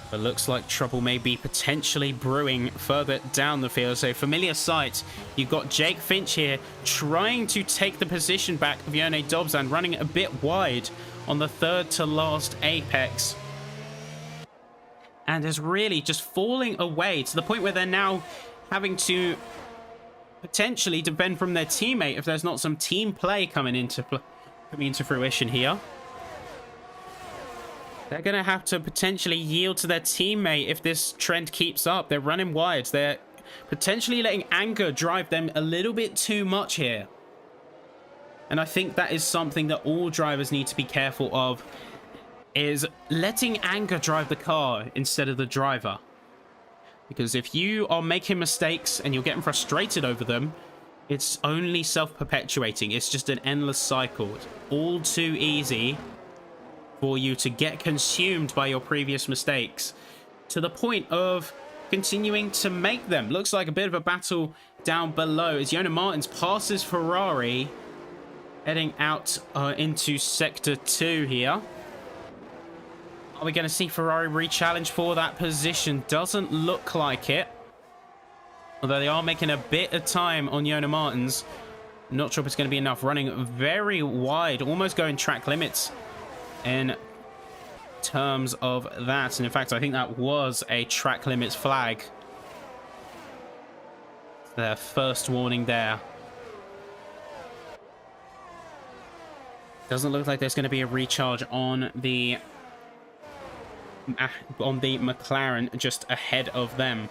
But looks like trouble may be potentially brewing further down the field. So familiar sight. You've got Jake Finch here trying to take the position back of Yone Dobson, running a bit wide on the third to last apex. And is really just falling away to the point where they're now having to potentially defend from their teammate if there's not some team play coming into fruition here. They're going to have to potentially yield to their teammate if this trend keeps up. They're running wide. They're potentially letting anger drive them a little bit too much here. And I think that is something that all drivers need to be careful of, is letting anger drive the car instead of the driver. Because if you are making mistakes and you're getting frustrated over them, it's only self-perpetuating. It's just an endless cycle. It's all too easy for you to get consumed by your previous mistakes to the point of continuing to make them. Looks like a bit of a battle down below as Jona Martins passes Ferrari, heading out into Sector 2 here. Are we going to see Ferrari re-challenge for that position? Doesn't look like it. Although they are making a bit of time on Jona Martins. Not sure if it's going to be enough. Running very wide, almost going track limits in terms of that. And in fact, I think that was a track limits flag. Their first warning there. Doesn't look like there's going to be a recharge on the McLaren just ahead of them.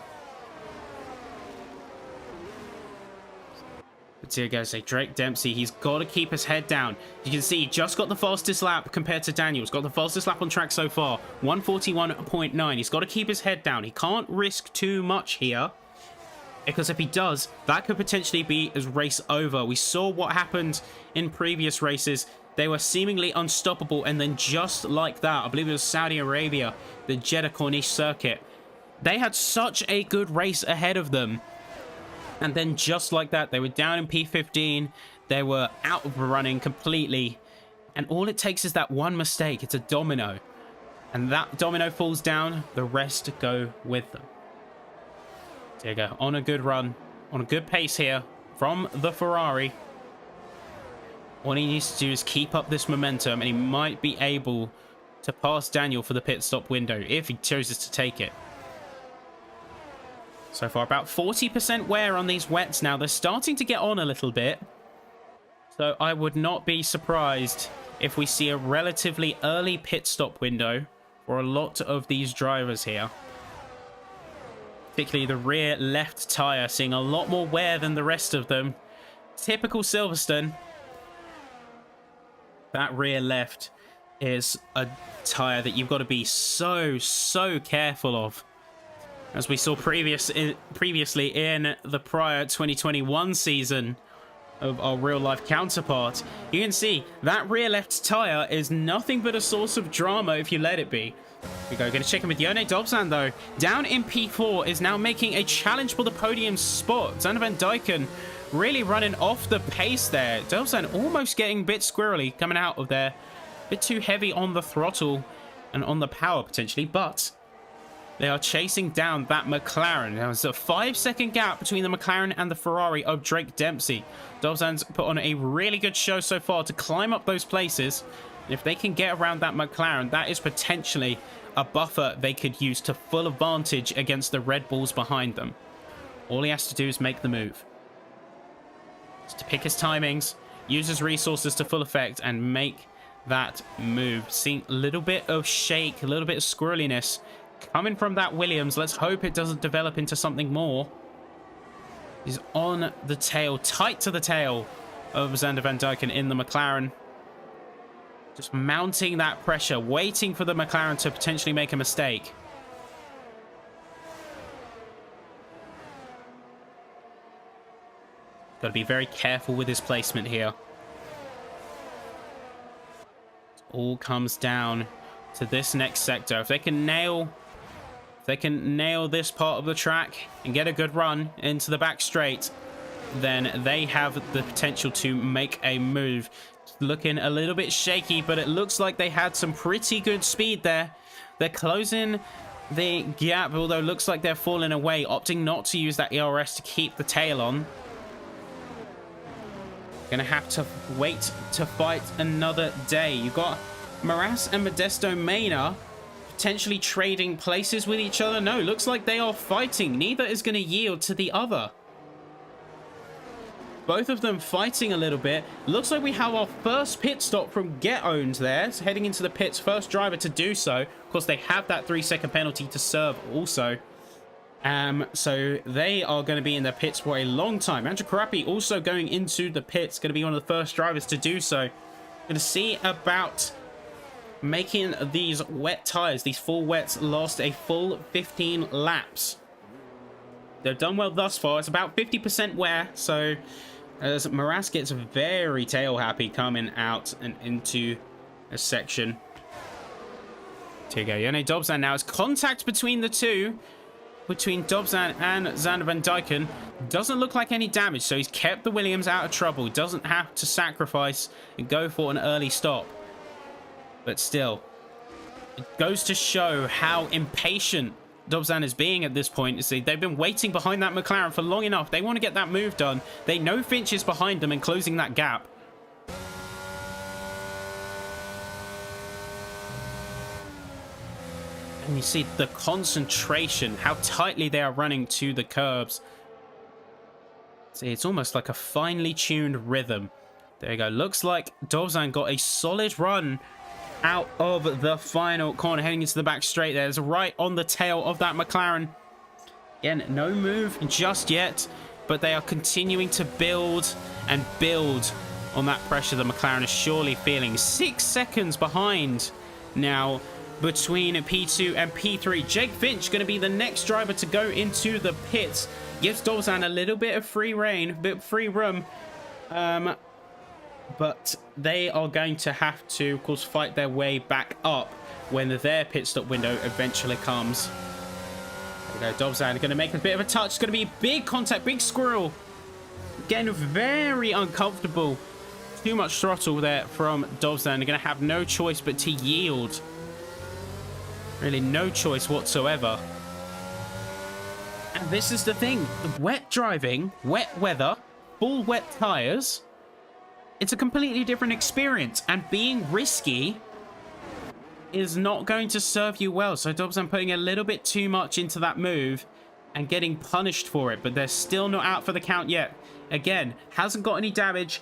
But here goes, Drake Dempsey. He's got to keep his head down. You can see he just got the fastest lap compared to Daniel. He's got the fastest lap on track so far, 1:41.9. He's got to keep his head down. He can't risk too much here, because if he does, that could potentially be his race over. We saw what happened in previous races. They were seemingly unstoppable, and then just like that, I believe it was Saudi Arabia, the Jeddah Corniche circuit, they had such a good race ahead of them. And then just like that, they were down in P15. They were out of running completely. And all it takes is that one mistake. It's a domino. And that domino falls down. The rest go with them. There you go. On a good run. On a good pace here from the Ferrari. All he needs to do is keep up this momentum. And he might be able to pass Daniel for the pit stop window if he chooses to take it. So far, about 40% wear on these wets now. They're starting to get on a little bit. So I would not be surprised if we see a relatively early pit stop window for a lot of these drivers here. Particularly the rear left tyre, seeing a lot more wear than the rest of them. Typical Silverstone. That rear left is a tyre that you've got to be so careful of. As we saw previously in the prior 2021 season of our real-life counterpart, you can see that rear left tyre is nothing but a source of drama if you let it be. We go, gonna check in with Yone Dobzan though. Down in P4 is now making a challenge for the podium spot. Xander Van Dyken really running off the pace there. Dobzan almost getting a bit squirrely coming out of there. A bit too heavy on the throttle and on the power potentially, but they are chasing down that McLaren. There's a 5-second gap between the McLaren and the Ferrari of Drake Dempsey. Dobzan's put on a really good show so far to climb up those places. And if they can get around that McLaren, that is potentially a buffer they could use to full advantage against the Red Bulls behind them. All he has to do is make the move. Just to pick his timings, use his resources to full effect, and make that move. Seeing a little bit of shake, a little bit of squirreliness coming from that Williams. Let's hope it doesn't develop into something more. He's on the tail, tight to the tail of Xander Van Dyken in the McLaren. Just mounting that pressure, waiting for the McLaren to potentially make a mistake. Got to be very careful with his placement here. It all comes down to this next sector. If they can nail this part of the track and get a good run into the back straight, then they have the potential to make a move. Looking a little bit shaky, but it looks like they had some pretty good speed there. They're closing the gap, although it looks like they're falling away, opting not to use that ERS to keep the tail on. Gonna have to wait to fight another day. You've got Moras and Modesto Mena potentially trading places with each other. No, looks like they are fighting. Neither is going to yield to the other. Both of them fighting a little bit. Looks like we have our first pit stop from Get Owned there. It's heading into the pits. First driver to do so. Of course, they have that 3-second penalty to serve also. So they are going to be in the pits for a long time. Andrew Karapi also going into the pits. Going to be one of the first drivers to do so. Going to see about making these wet tires, these full wets, last a full 15 laps. They've done well thus far. It's about 50% wear, so as Moras gets very tail happy coming out and into a section. Here you go, Yone Dobzan now. It's contact between the two, between Dobzan and Xander Van Dyken. Doesn't look like any damage, so he's kept the Williams out of trouble. He doesn't have to sacrifice and go for an early stop. But still, it goes to show how impatient Dobzan is being at this point. You see, they've been waiting behind that McLaren for long enough. They want to get that move done. They know Finch is behind them and closing that gap. And you see the concentration, how tightly they are running to the curbs. See, it's almost like a finely tuned rhythm. There you go. Looks like Dobzan got a solid run out of the final corner, heading into the back straight. There's right on the tail of that McLaren. Again, no move just yet, but they are continuing to build and build on that pressure the McLaren is surely feeling. 6 seconds behind now between P2 and P3. Jake Finch going to be the next driver to go into the pits. Gives Dobzan a little bit of free reign, a bit of free room. But they are going to have to, of course, fight their way back up when their pit stop window eventually comes. There we go, Dobzan going to make a bit of a touch. It's going to be big contact, big squirrel. Getting very uncomfortable. Too much throttle there from Dobzan. They're going to have no choice but to yield. Really no choice whatsoever. And this is the thing. Wet driving, wet weather, full wet tires. It's a completely different experience, and being risky is not going to serve you well. So Dobzan putting a little bit too much into that move and getting punished for it, but they're still not out for the count yet. Again, hasn't got any damage,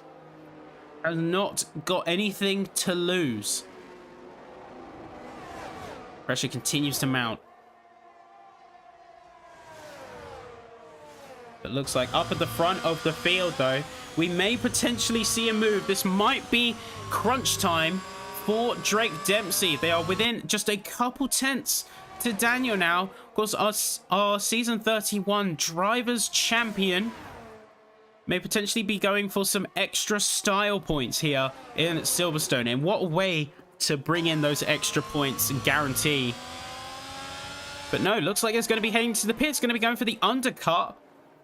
has not got anything to lose. Pressure continues to mount. It looks like up at the front of the field, though, we may potentially see a move. This might be crunch time for Drake Dempsey. They are within just a couple tenths to Daniel now. Of course, our season 31 drivers champion may potentially be going for some extra style points here in Silverstone. And what a way to bring in those extra points and guarantee. But no, looks like it's going to be heading to the pits. Going to be going for the undercut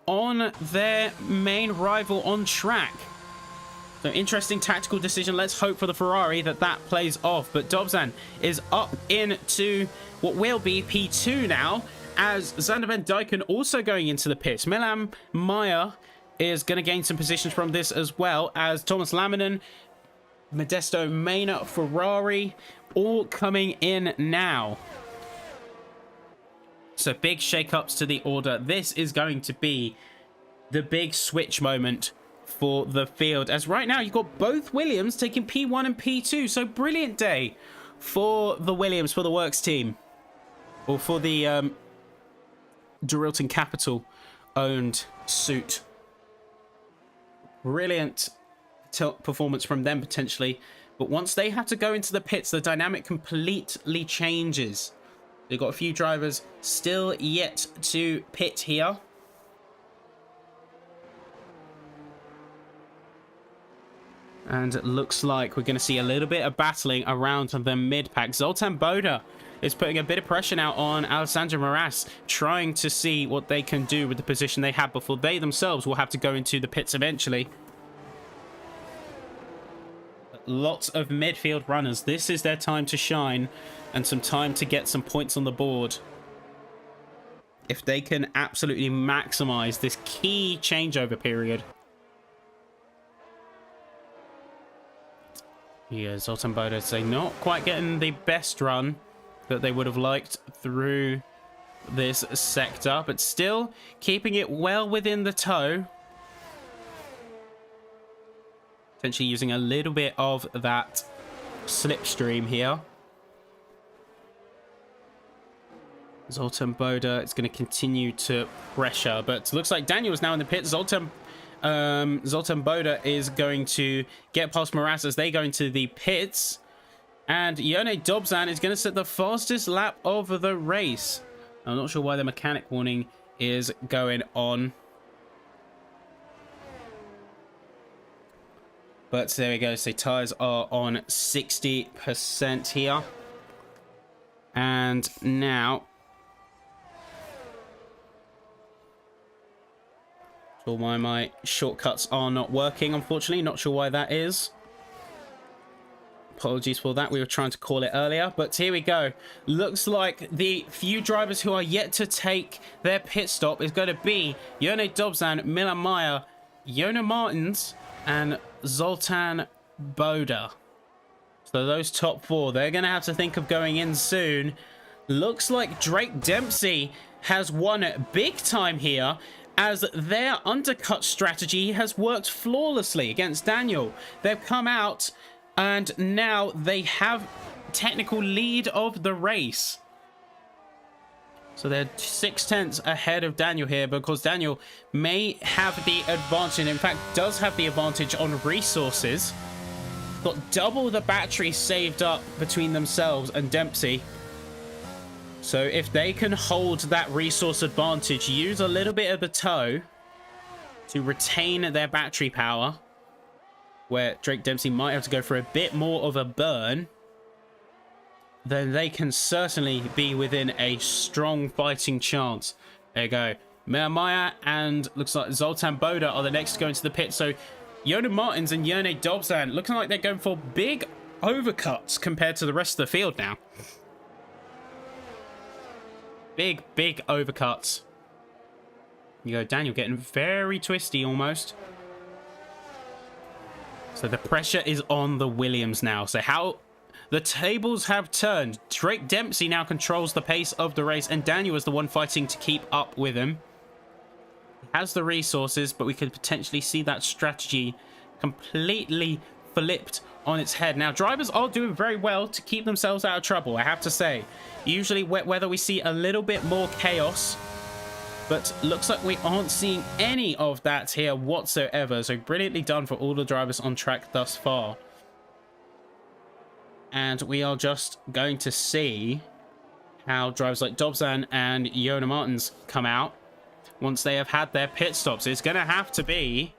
on their main rival on track. So interesting tactical decision. Let's hope for the Ferrari that plays off. But Dobzan is up into what will be P2 now, as Zander Van Dijken also going into the pits. Milan Meyer is going to gain some positions from this as well, as Thomas Laminen, Modesto Maynard, Ferrari all coming in now. So big shake-ups to the order. This is going to be the big switch moment for the field, as right now you've got both Williams taking P1 and P2. So brilliant day for the Williams, for the works team, or for the Dorilton Capital owned suit. Brilliant performance from them potentially, but once they have to go into the pits, the dynamic completely changes. They've got a few drivers still yet to pit here. And it looks like we're going to see a little bit of battling around the mid-pack. Zoltan Boda is putting a bit of pressure now on Alessandro Moras, trying to see what they can do with the position they have before they themselves will have to go into the pits eventually. Lots of midfield runners. This is their time to shine and some time to get some points on the board. If they can absolutely maximize this key changeover period. Yeah, Zoltan Boda say not quite getting the best run that they would have liked through this sector, but still keeping it well within the toe. Potentially using a little bit of that slipstream here. Zoltan Boda is going to continue to pressure, but it looks like Daniel is now in the pit. Zoltan Boda is going to get past Moras as they go into the pits. And Yone Dobzan is going to set the fastest lap of the race. I'm not sure why the mechanic warning is going on. But there we go. So tires are on 60% here. And now why my shortcuts are not working, unfortunately. Not sure why that is. Apologies for that. We were trying to call it earlier, but here we go. Looks like the few drivers who are yet to take their pit stop is going to be Yone Dobzan, Milan Meyer, Yona Martins, and Zoltan Boda. So those top four, they're going to have to think of going in soon. Looks like Drake Dempsey has won big time here, as their undercut strategy has worked flawlessly against Daniel. They've come out and now they have technical lead of the race. So they're 6/10 ahead of Daniel here, because Daniel may have the advantage, and in fact does have the advantage on resources. Got double the battery saved up between themselves and Dempsey. So if they can hold that resource advantage, use a little bit of the toe to retain their battery power, where Drake Dempsey might have to go for a bit more of a burn, then they can certainly be within a strong fighting chance. There you go. Maya and looks like Zoltan Boda are the next to go into the pit. So Yona Martins and Yone Dobzan looking like they're going for big overcuts compared to the rest of the field now. Big overcuts. You go, Daniel getting very twisty almost. So the pressure is on the Williams now. So how the tables have turned. Drake Dempsey now controls the pace of the race, and Daniel is the one fighting to keep up with him. He has the resources, but we could potentially see that strategy completely flipped on its head. Now, drivers are doing very well to keep themselves out of trouble, I have to say. Usually, whether we see a little bit more chaos, but looks like we aren't seeing any of that here whatsoever. So brilliantly done for all the drivers on track thus far. And we are just going to see how drivers like Dobzan and Yona Martins come out once they have had their pit stops. It's going to have to be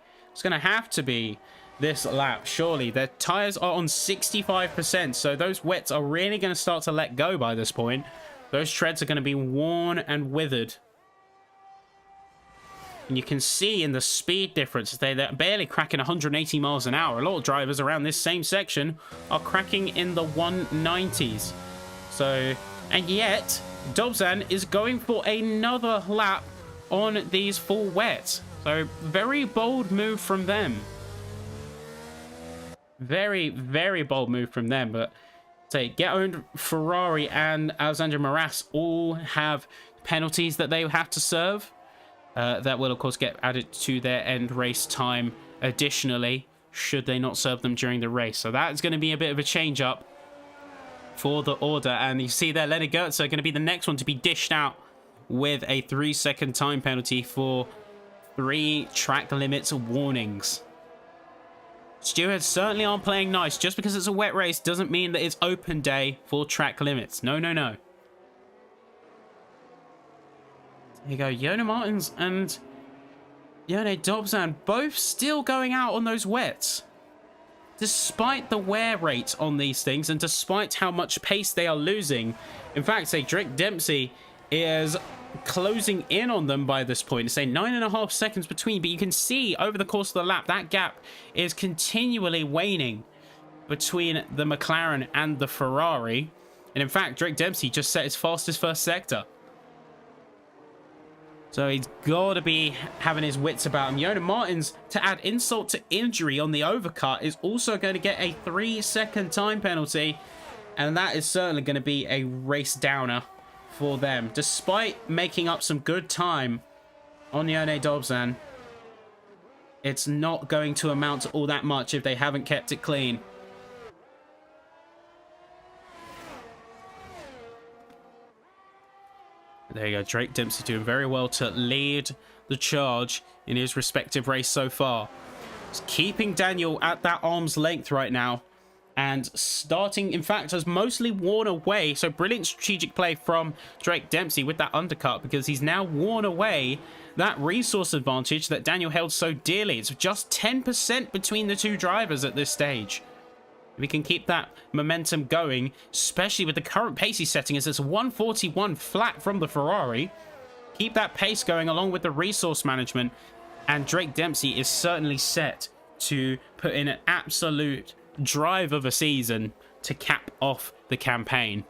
this lap, surely. Their tires are on 65%, so those wets are really going to start to let go by this point. Those treads are going to be worn and withered. And you can see in the speed difference, they're barely cracking 180 miles an hour. A lot of drivers around this same section are cracking in the 190s. So, and yet, Dobzan is going for another lap on these full wets. So, very bold move from them. Very, very bold move from them. But, say, Get-Owned, Ferrari, and Alexandre Moras all have penalties that they have to serve. That will, of course, get added to their end race time additionally, should they not serve them during the race. So that is going to be a bit of a change-up for the order. And you see there, Leonard Gertzer going to be the next one to be dished out with a 3-second time penalty for 3 track limits warnings. Stewards certainly aren't playing nice. Just because it's a wet race doesn't mean that it's open day for track limits. No, no, no. There you go, Yona Martins and Yone Dobzan both still going out on those wets. Despite the wear rate on these things and despite how much pace they are losing. In fact, say Drake Dempsey is closing in on them by this point. Say 9.5 seconds between, but you can see over the course of the lap, that gap is continually waning between the McLaren and the Ferrari. And in fact, Drake Dempsey just set his fastest first sector. So he's got to be having his wits about him. Yona Martins, to add insult to injury on the overcut, is also going to get a 3-second time penalty. And that is certainly going to be a race downer for them. Despite making up some good time on Yone Dobzan, it's not going to amount to all that much if they haven't kept it clean. There you go, Drake Dempsey doing very well to lead the charge in his respective race so far. He's keeping Daniel at that arm's length right now. And starting, in fact, has mostly worn away. So brilliant strategic play from Drake Dempsey with that undercut, because he's now worn away that resource advantage that Daniel held so dearly. It's just 10% between the two drivers at this stage. We can keep that momentum going, especially with the current pace he's setting as it's 141 flat from the Ferrari. Keep that pace going along with the resource management, and Drake Dempsey is certainly set to put in an absolute drive of a season to cap off the campaign.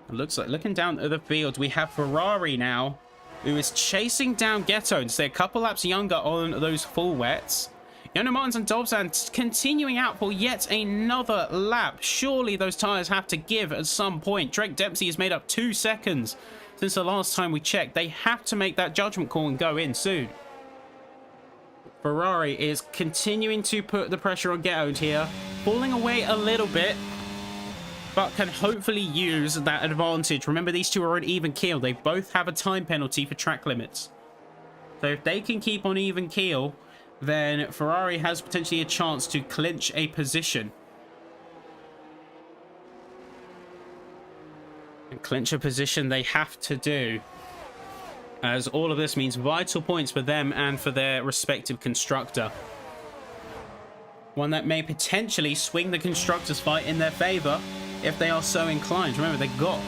It looks like, looking down at the field, we have Ferrari now, who is chasing down Get-Owned. So they're a couple laps younger on those full wets. Yona Martins and Dobzan continuing out for yet another lap. Surely those tyres have to give at some point. Drake Dempsey has made up 2 seconds since the last time we checked. They have to make that judgment call and go in soon. Ferrari is continuing to put the pressure on Get-Owned here, falling away a little bit, but can hopefully use that advantage. Remember, these two are on even keel. They both have a time penalty for track limits. So if they can keep on even keel, then Ferrari has potentially a chance to clinch a position. And clinch a position they have to do, as all of this means vital points for them and for their respective constructor. One that may potentially swing the constructors' fight in their favor if they are so inclined. Remember, they got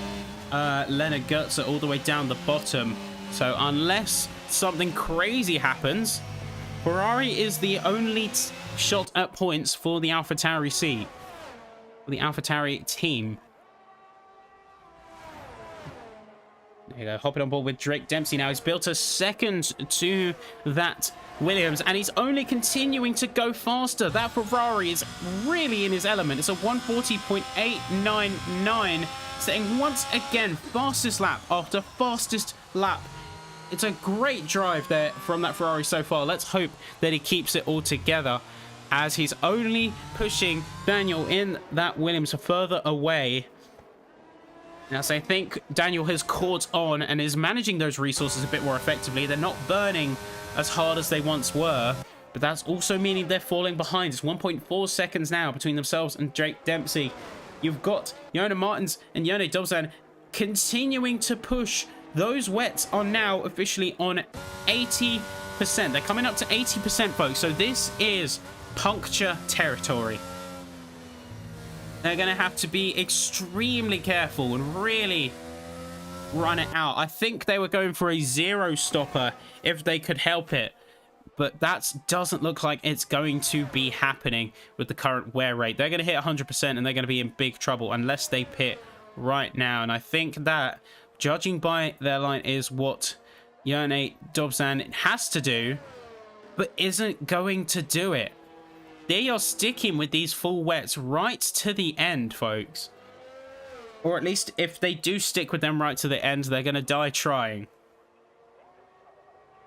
Leonard Gertzer all the way down the bottom. So unless something crazy happens, Ferrari is the only shot at points for the AlphaTauri seat, for the AlphaTauri team. There you go, hopping on board with Drake Dempsey now. He's built a second to that Williams, and he's only continuing to go faster. That Ferrari is really in his element. It's a 140.899, setting once again fastest lap after fastest lap. It's a great drive there from that Ferrari so far. Let's hope that he keeps it all together, as he's only pushing Daniel in that Williams further away. Now, so I think Daniel has caught on and is managing those resources a bit more effectively. They're not burning as hard as they once were. but that's also meaning they're falling behind. It's 1.4 seconds now between themselves and Drake Dempsey. You've got Yona Martins and Yone Dobzan continuing to push. Those wets are now officially on 80%. They're coming up to 80%, folks. So this is puncture territory. They're going to have to be extremely careful and really run it out. I think they were going for a 0 stopper if they could help it. But that doesn't look like it's going to be happening with the current wear rate. They're going to hit 100% and they're going to be in big trouble unless they pit right now. And I think that, judging by their line, is what Yone Dobzan has to do, but isn't going to do it. They are sticking with these full wets right to the end, folks. Or at least if they do stick with them right to the end, they're going to die trying.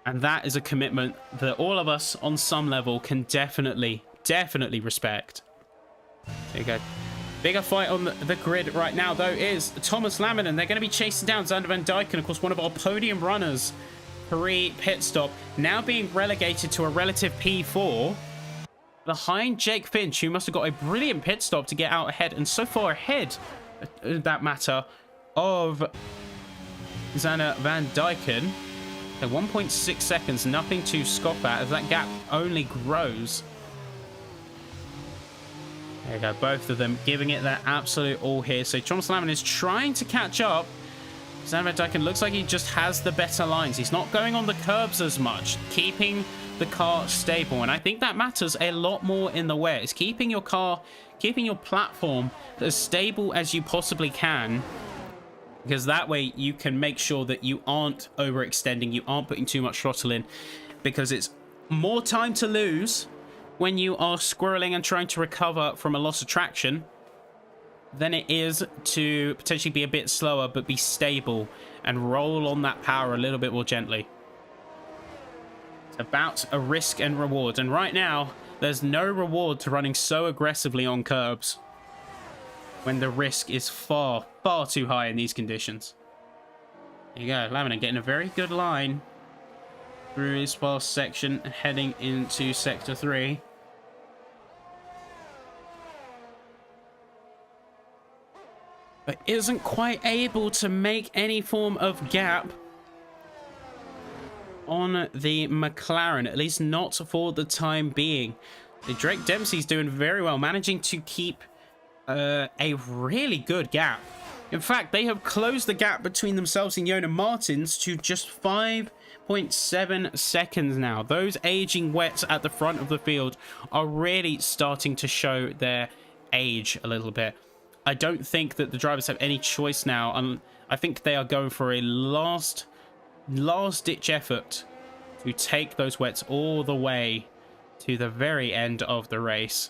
And that is a commitment that all of us on some level can definitely respect. There you go. Bigger fight on the grid right now, though, is Thomas Lammen, and they're going to be chasing down Xander Van Dyken, of course, one of our podium runners, pre-pit stop, now being relegated to a relative P4 behind Jake Finch, who must have got a brilliant pit stop to get out ahead, and so far ahead, that matter, of Xander Van Dyken. So 1.6 seconds, nothing to scoff at as that gap only grows. There you go, both of them giving it their absolute all here. So Thomas Lammen is trying to catch up. Xander Van Dyken looks like he just has the better lines. He's not going on the curbs as much, keeping the car stable. And I think that matters a lot more in the wet. It's keeping your car, keeping your platform as stable as you possibly can. Because that way you can make sure that you aren't overextending, you aren't putting too much throttle in. Because it's more time to lose when you are squirreling and trying to recover from a loss of traction than it is to potentially be a bit slower but be stable and roll on that power a little bit more gently. It's about a risk and reward. And right now, there's no reward to running so aggressively on curbs when the risk is far too high in these conditions. There you go, Lamina getting a very good line through his fast section and heading into Sector 3. But isn't quite able to make any form of gap on the McLaren, at least not for the time being. The Drake Dempsey's doing very well, managing to keep a really good gap. In fact, they have closed the gap between themselves and Yona Martins to just 5.7 seconds now. Those aging wets at the front of the field are really starting to show their age a little bit. I don't think that the drivers have any choice now. I think they are going for a last-ditch effort to take those wets all the way to the very end of the race.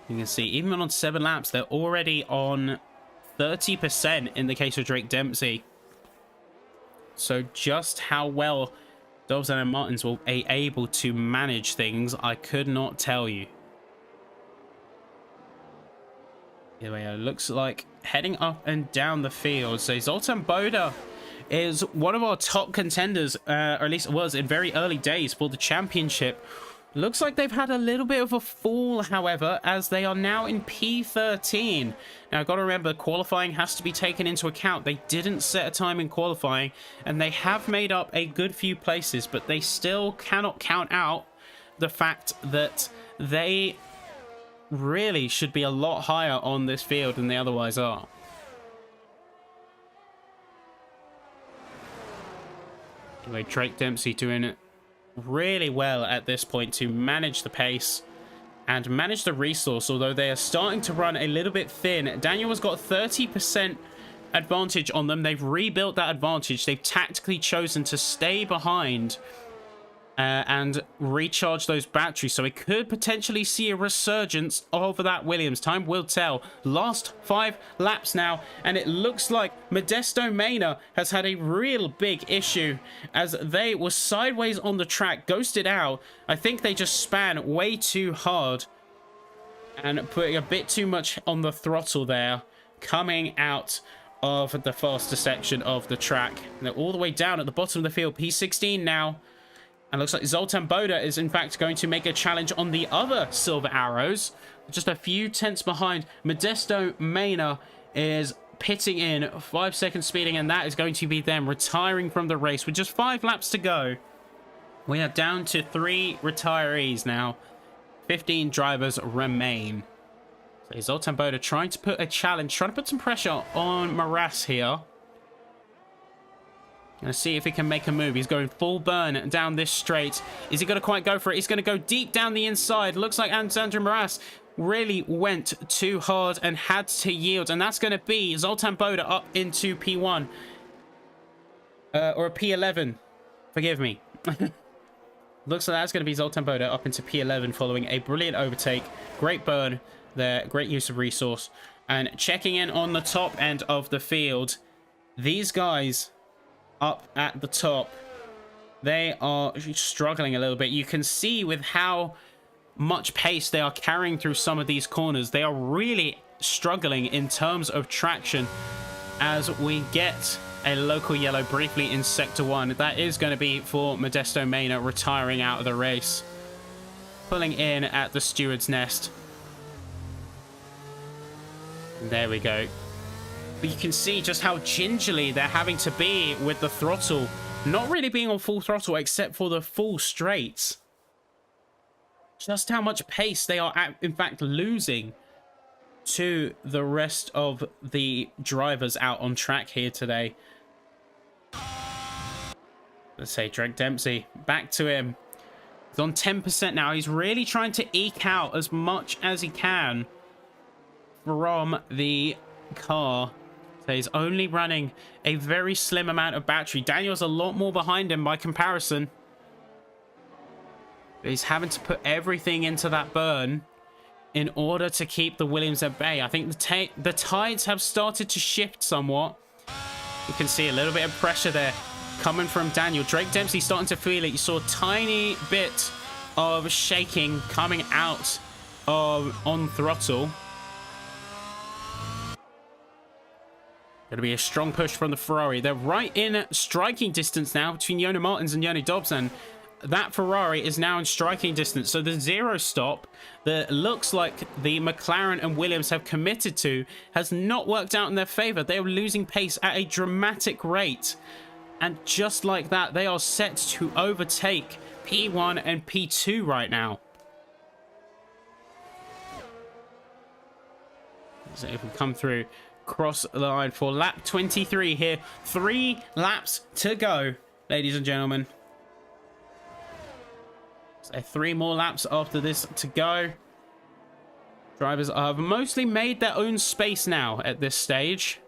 You can see, even on 7 laps, they're already on 30% in the case of Drake Dempsey. So just how well Dobzan and Martins will be able to manage things, I could not tell you. Anyway, it looks like heading up and down the field. So Zoltan Boda is one of our top contenders, or at least it was in very early days for the championship. Looks like they've had a little bit of a fall, however, as they are now in P13. Now, I've got to remember, qualifying has to be taken into account. They didn't set a time in qualifying, and they have made up a good few places, but they still cannot count out the fact that they really should be a lot higher on this field than they otherwise are. Anyway, Drake Dempsey doing it really well at this point to manage the pace and manage the resource, although they are starting to run a little bit thin. Daniel has got 30% advantage on them. They've rebuilt that advantage. They've tactically chosen to stay behind and recharge those batteries, so we could potentially see a resurgence of that Williams. Time will tell. Last 5 laps now, and it looks like Modesto Mena has had a real big issue as they were sideways on the track, ghosted out. I think they just span way too hard and putting a bit too much on the throttle there, coming out of the faster section of the track. They're all the way down at the bottom of the field. P16 now. And looks like Zoltan Boda is in fact going to make a challenge on the other silver arrows. Just a few tenths behind. Modesto Mena is pitting in, 5 seconds speeding, and that is going to be them retiring from the race with just 5 laps to go. We are down to 3 retirees now. 15 drivers remain. So Zoltan Boda trying to put a challenge, trying to put some pressure on Maras here. Gonna see if he can make a move. He's going full burn down this straight. Is he gonna quite go for it? He's gonna go deep down the inside. Looks like Alexander Maras really went too hard and had to yield. And that's gonna be Zoltan Boda up into P1. Or P11. Forgive me. Looks like that's gonna be Zoltan Boda up into P11 following a brilliant overtake. Great burn there. Great use of resource. And checking in on the top end of the field. These guys up at the top, they are struggling a little bit. You can see with how much pace they are carrying through some of these corners, they are really struggling in terms of traction. As we get a local yellow briefly in sector 1, that is going to be for Modesto Mena retiring out of the race, pulling in at the steward's nest. There we go. But you can see just how gingerly they're having to be with the throttle. Not really being on full throttle except for the full straights. Just how much pace they are, in fact, losing to the rest of the drivers out on track here today. Let's say Drake Dempsey. Back to him. He's on 10% now. He's really trying to eke out as much as he can from the car. So he's only running a very slim amount of battery. Daniel's a lot more behind him by comparison. But he's having to put everything into that burn in order to keep the Williams at bay. I think the tides have started to shift somewhat. You can see a little bit of pressure there coming from Daniel. Drake Dempsey starting to feel it. You saw a tiny bit of shaking coming out of on throttle. Going to be a strong push from the Ferrari. They're right in striking distance now between Jonas Martins and Joni Dobson. That Ferrari is now in striking distance. So the zero stop that looks like the McLaren and Williams have committed to has not worked out in their favor. They are losing pace at a dramatic rate. And just like that, they are set to overtake P1 and P2 right now. So if we come through, cross the line for lap 23 here. 3 laps to go, ladies and gentlemen. So 3 more laps after this to go. Drivers have mostly made their own space now at this stage.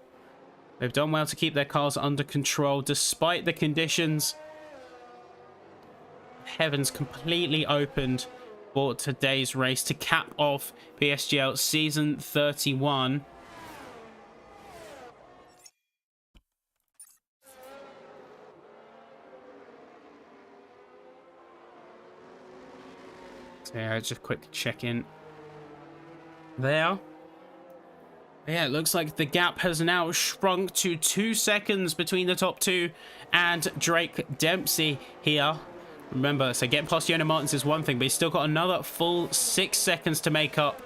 They've done well to keep their cars under control despite the conditions. Heavens completely opened for today's race to cap off PSGL season 31. So yeah, just quick check in there. Yeah, it looks like the gap has now shrunk to 2 seconds between the top 2 and Drake Dempsey here. Remember, so getting past Jonas Martins is one thing, but he's still got another full 6 seconds to make up.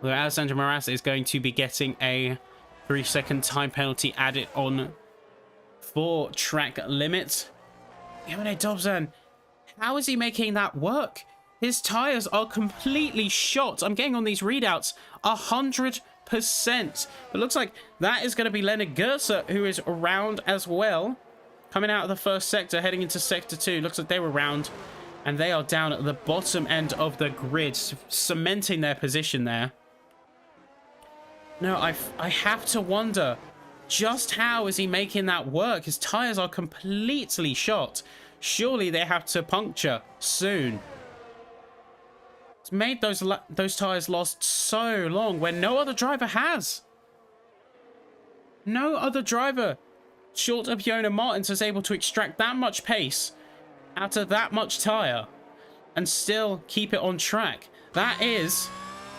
Where Alexander Maras is going to be getting a 3-second time penalty added on for track limits. Jonas Dobson, how is he making that work? His tires are completely shot. I'm getting on these readouts 100%. But looks like that is going to be Leonard Gerser, who is around as well. Coming out of the first sector, heading into sector 2. Looks like they were round. And they are down at the bottom end of the grid, cementing their position there. No, I have to wonder, just how is he making that work? His tires are completely shot. Surely they have to puncture soon. It's made those tires last so long when no other driver has. No other driver, short of Jonas Martins, is able to extract that much pace out of that much tire and still keep it on track. That is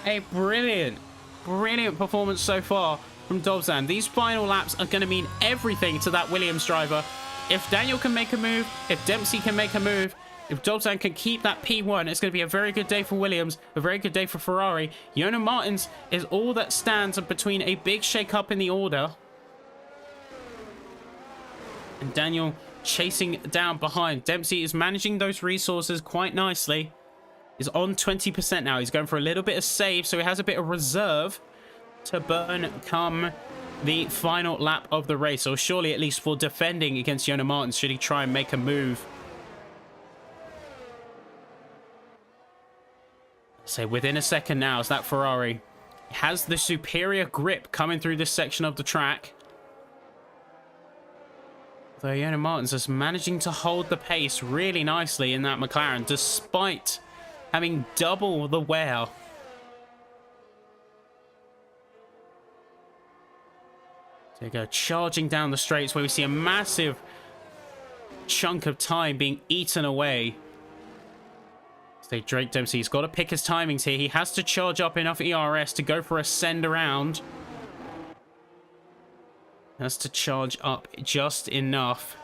a brilliant performance so far from Dobson. These final laps are going to mean everything to that Williams driver. If Daniel can make a move, if Dempsey can make a move, If Dobzan can keep that P1, it's going to be a very good day for Williams, a very good day for Ferrari. Jonas Martins is all that stands between a big shake-up in the order. And Daniel chasing down behind. Dempsey is managing those resources quite nicely. He's on 20% now. He's going for a little bit of save, so he has a bit of reserve to burn come the final lap of the race. Or surely at least for defending against Jonas Martins, should he try and make a move. So within a second now, as that Ferrari has the superior grip coming through this section of the track. Though Jonas Martins is managing to hold the pace really nicely in that McLaren, despite having double the wear. There you go, charging down the straights where we see a massive chunk of time being eaten away. So Drake Dempsey's got to pick his timings here. He has to charge up enough ERS to go for a send around. Has to charge up just enough.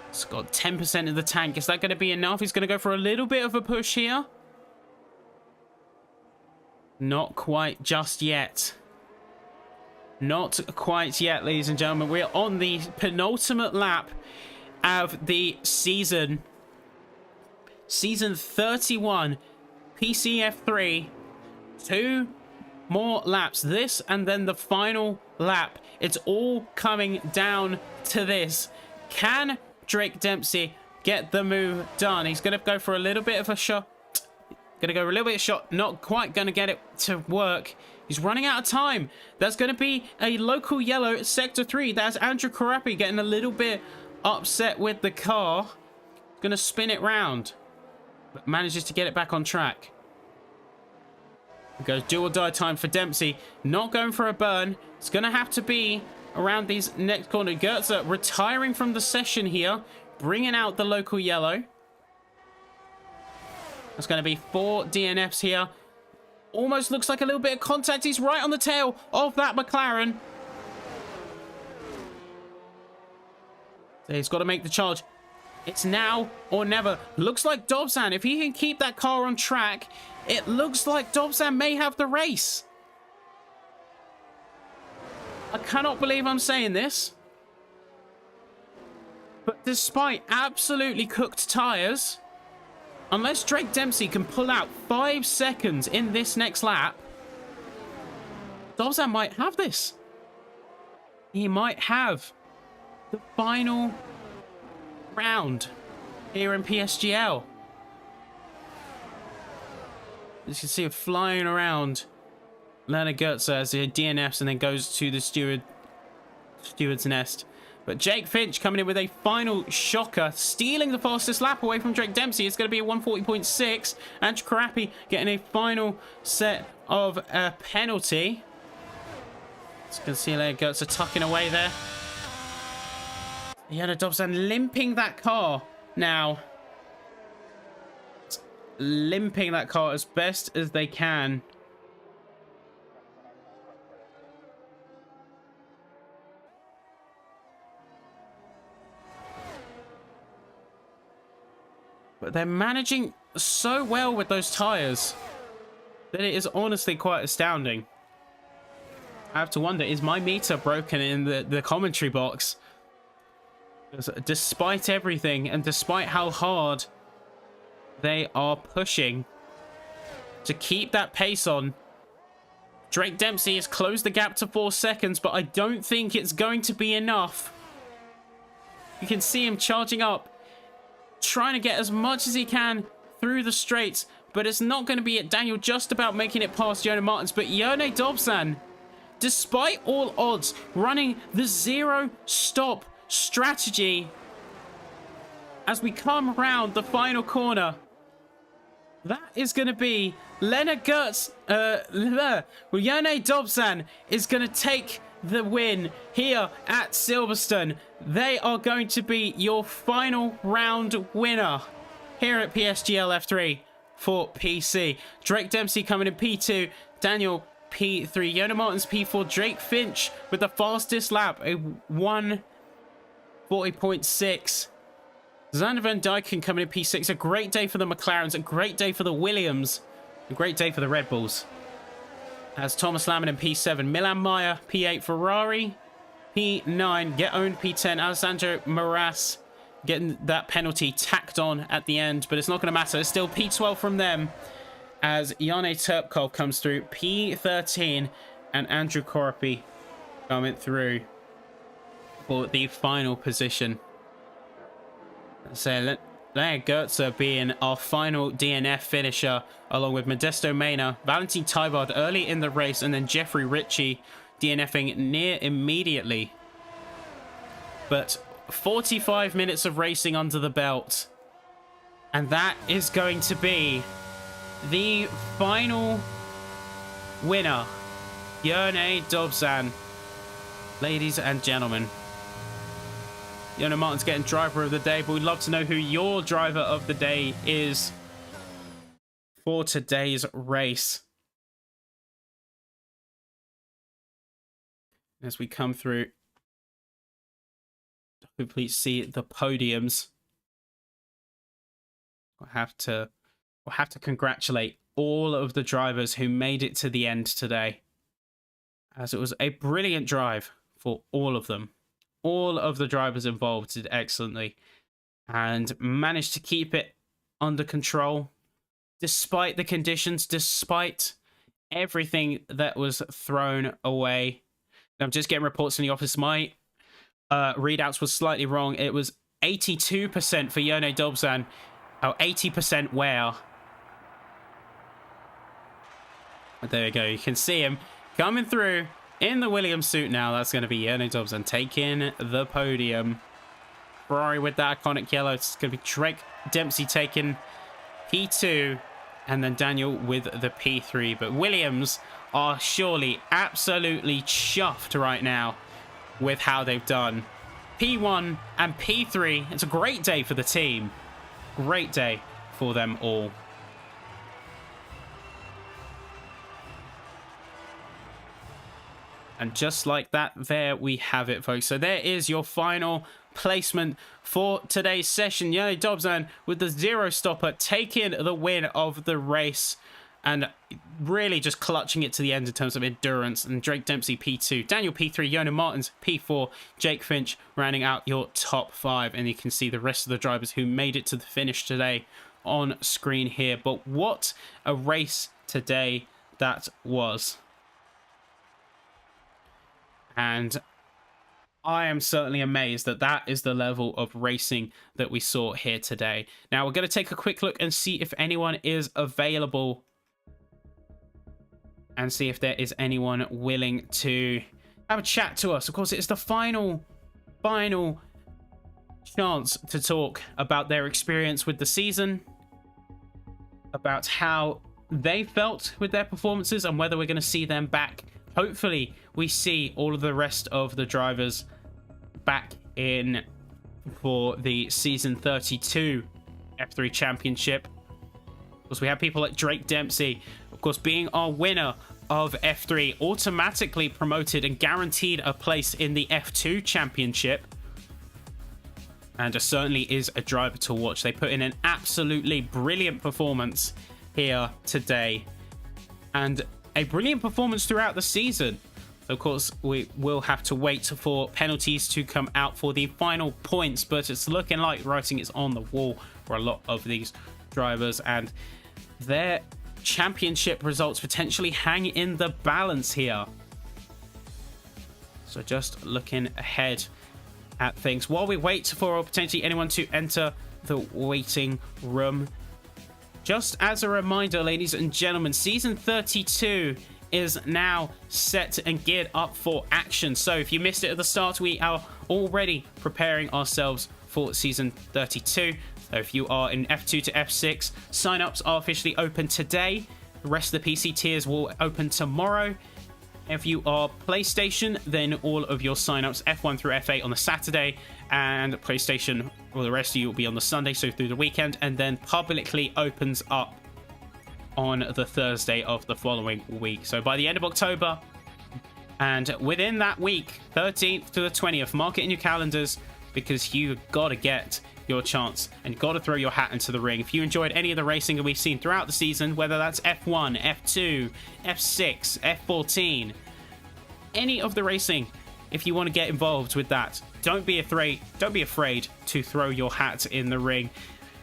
It's got 10% of the tank. Is that going to be enough? He's going to go for a little bit of a push here. Not quite just yet. Not quite yet, ladies and gentlemen. We're on the penultimate lap of the season. Season 31. PCF3. 2 more laps. This and then the final lap. It's all coming down to this. Can Drake Dempsey get the move done? He's going to go for a little bit of a shot. Going to go a little bit of shot. Not quite going to get it to work. He's running out of time. That's going to be a local yellow sector 3. That's Andrew Karapi getting a little bit upset with the car. Going to spin it round. But manages to get it back on track. It goes do or die time for Dempsey. Not going for a burn. It's going to have to be around these next corner. Goetze retiring from the session here. Bringing out the local yellow. That's going to be 4 DNFs here. Almost looks like a little bit of contact. He's right on the tail of that McLaren. So he's got to make the charge. It's now or never. Looks like Dobzan, if he can keep that car on track, it looks like Dobzan may have the race. I cannot believe I'm saying this. But despite absolutely cooked tyres, unless Drake Dempsey can pull out 5 seconds in this next lap, Dobzan might have this. He might have the final round here in PSGL. As you can see him flying around Leonard Goetze as he DNFs and then goes to the steward's nest. But Jake Finch coming in with a final shocker, stealing the fastest lap away from Drake Dempsey. It's going to be a 140.6. Andrew Karapi getting a final set of a penalty. As you can see Leonard Goetze tucking away there. Jonas Dobzan limping that car now. Limping that car as best as they can. But they're managing so well with those tires that it is honestly quite astounding. I have to wonder, is my meter broken in the commentary box? Despite everything and despite how hard they are pushing to keep that pace on, Drake Dempsey has closed the gap to 4 seconds, but I don't think it's going to be enough. You can see him charging up, trying to get as much as he can through the straights, but it's not going to be it. Daniel just about making it past Jonas Martins, but Jonas Dobzan, despite all odds, running the zero stop strategy as we come around the final corner. That is going to be Leonard Goetze. Jonas Dobzan is going to take the win here at Silverstone. They are going to be your final round winner here at PSGL F3 for PC. Drake Dempsey coming in P2, Daniel P3, Jonas Martins P4, Drake Finch with the fastest lap, a 140.6. Xander Van Dyken coming in P6. A great day for the McLarens. A great day for the Williams. A great day for the Red Bulls. As Thomas Lamon in P7. Milan Meyer, P8. Ferrari, P9. Get owned, P10. Alessandro Moras getting that penalty tacked on at the end. But it's not going to matter. It's still P12 from them. As Jane Turpkov comes through. P13. And Andrew Korapi coming through for the final position. So Leonard Goetze being our final DNF finisher, along with Modesto Mena, Valentin Tybard early in the race, and then Jeffrey Ritchie DNFing near immediately. But 45 minutes of racing under the belt, and that is going to be the final winner, Jone Dobzan. Ladies and gentlemen, Jonas Martin's getting driver of the day, but we'd love to know who your driver of the day is for today's race. As we come through, hopefully see the podiums. We'll have to congratulate all of the drivers who made it to the end today, as it was a brilliant drive for all of them. All of the drivers involved did excellently and managed to keep it under control despite the conditions, despite everything that was thrown away. I'm just getting reports in the office. My readouts were slightly wrong. It was 82% for Jone Dobzan. Oh, 80% where? There you go. You can see him coming through in the Williams suit now. That's going to be Jone Dobzan taking the podium. Ferrari with that iconic yellow. It's going to be Drake Dempsey taking P2, and then Daniel with the P3. But Williams are surely absolutely chuffed right now with how they've done. P1 and P3. It's a great day for the team. Great day for them all. And just like that, there we have it, folks. So there is your final placement for today's session. Jone Dobzan with the zero stopper taking the win of the race and really just clutching it to the end in terms of endurance. And Drake Dempsey P2, Daniel P3, Jonas Martins P4, Jake Finch rounding out your top 5. And you can see the rest of the drivers who made it to the finish today on screen here. But what a race today that was. And I am certainly amazed that that is the level of racing that we saw here today. Now, we're going to take a quick look and see if anyone is available. And see if there is anyone willing to have a chat to us. Of course, it's the final chance to talk about their experience with the season. About how they felt with their performances and whether we're going to see them back. Hopefully, we see all of the rest of the drivers back in for the Season 32 F3 Championship. Of course, we have people like Drake Dempsey, of course, being our winner of F3, automatically promoted and guaranteed a place in the F2 Championship. And certainly is a driver to watch. They put in an absolutely brilliant performance here today. And a brilliant performance throughout the season. Of course, we will have to wait for penalties to come out for the final points, but it's looking like writing is on the wall for a lot of these drivers, and their championship results potentially hang in the balance here. So just looking ahead at things while we wait for potentially anyone to enter the waiting room. Just as a reminder, ladies and gentlemen, Season 32 is now set and geared up for action. So if you missed it at the start, we are already preparing ourselves for Season 32. So if you are in F2 to F6, sign-ups are officially open today. The rest of the PC tiers will open tomorrow. If you are PlayStation, then all of your sign-ups F1 through F8 on the Saturday, and PlayStation, well, the rest of you will be on the Sunday, so through the weekend, and then publicly opens up on the Thursday of the following week. So by the end of October, and within that week, 13th to the 20th, mark it in your calendars, because you got to get your chance, and you've got to throw your hat into the ring. If you enjoyed any of the racing that we've seen throughout the season, whether that's F1, F2, F6, F14, any of the racing, if you want to get involved with that, don't be afraid to throw your hat in the ring.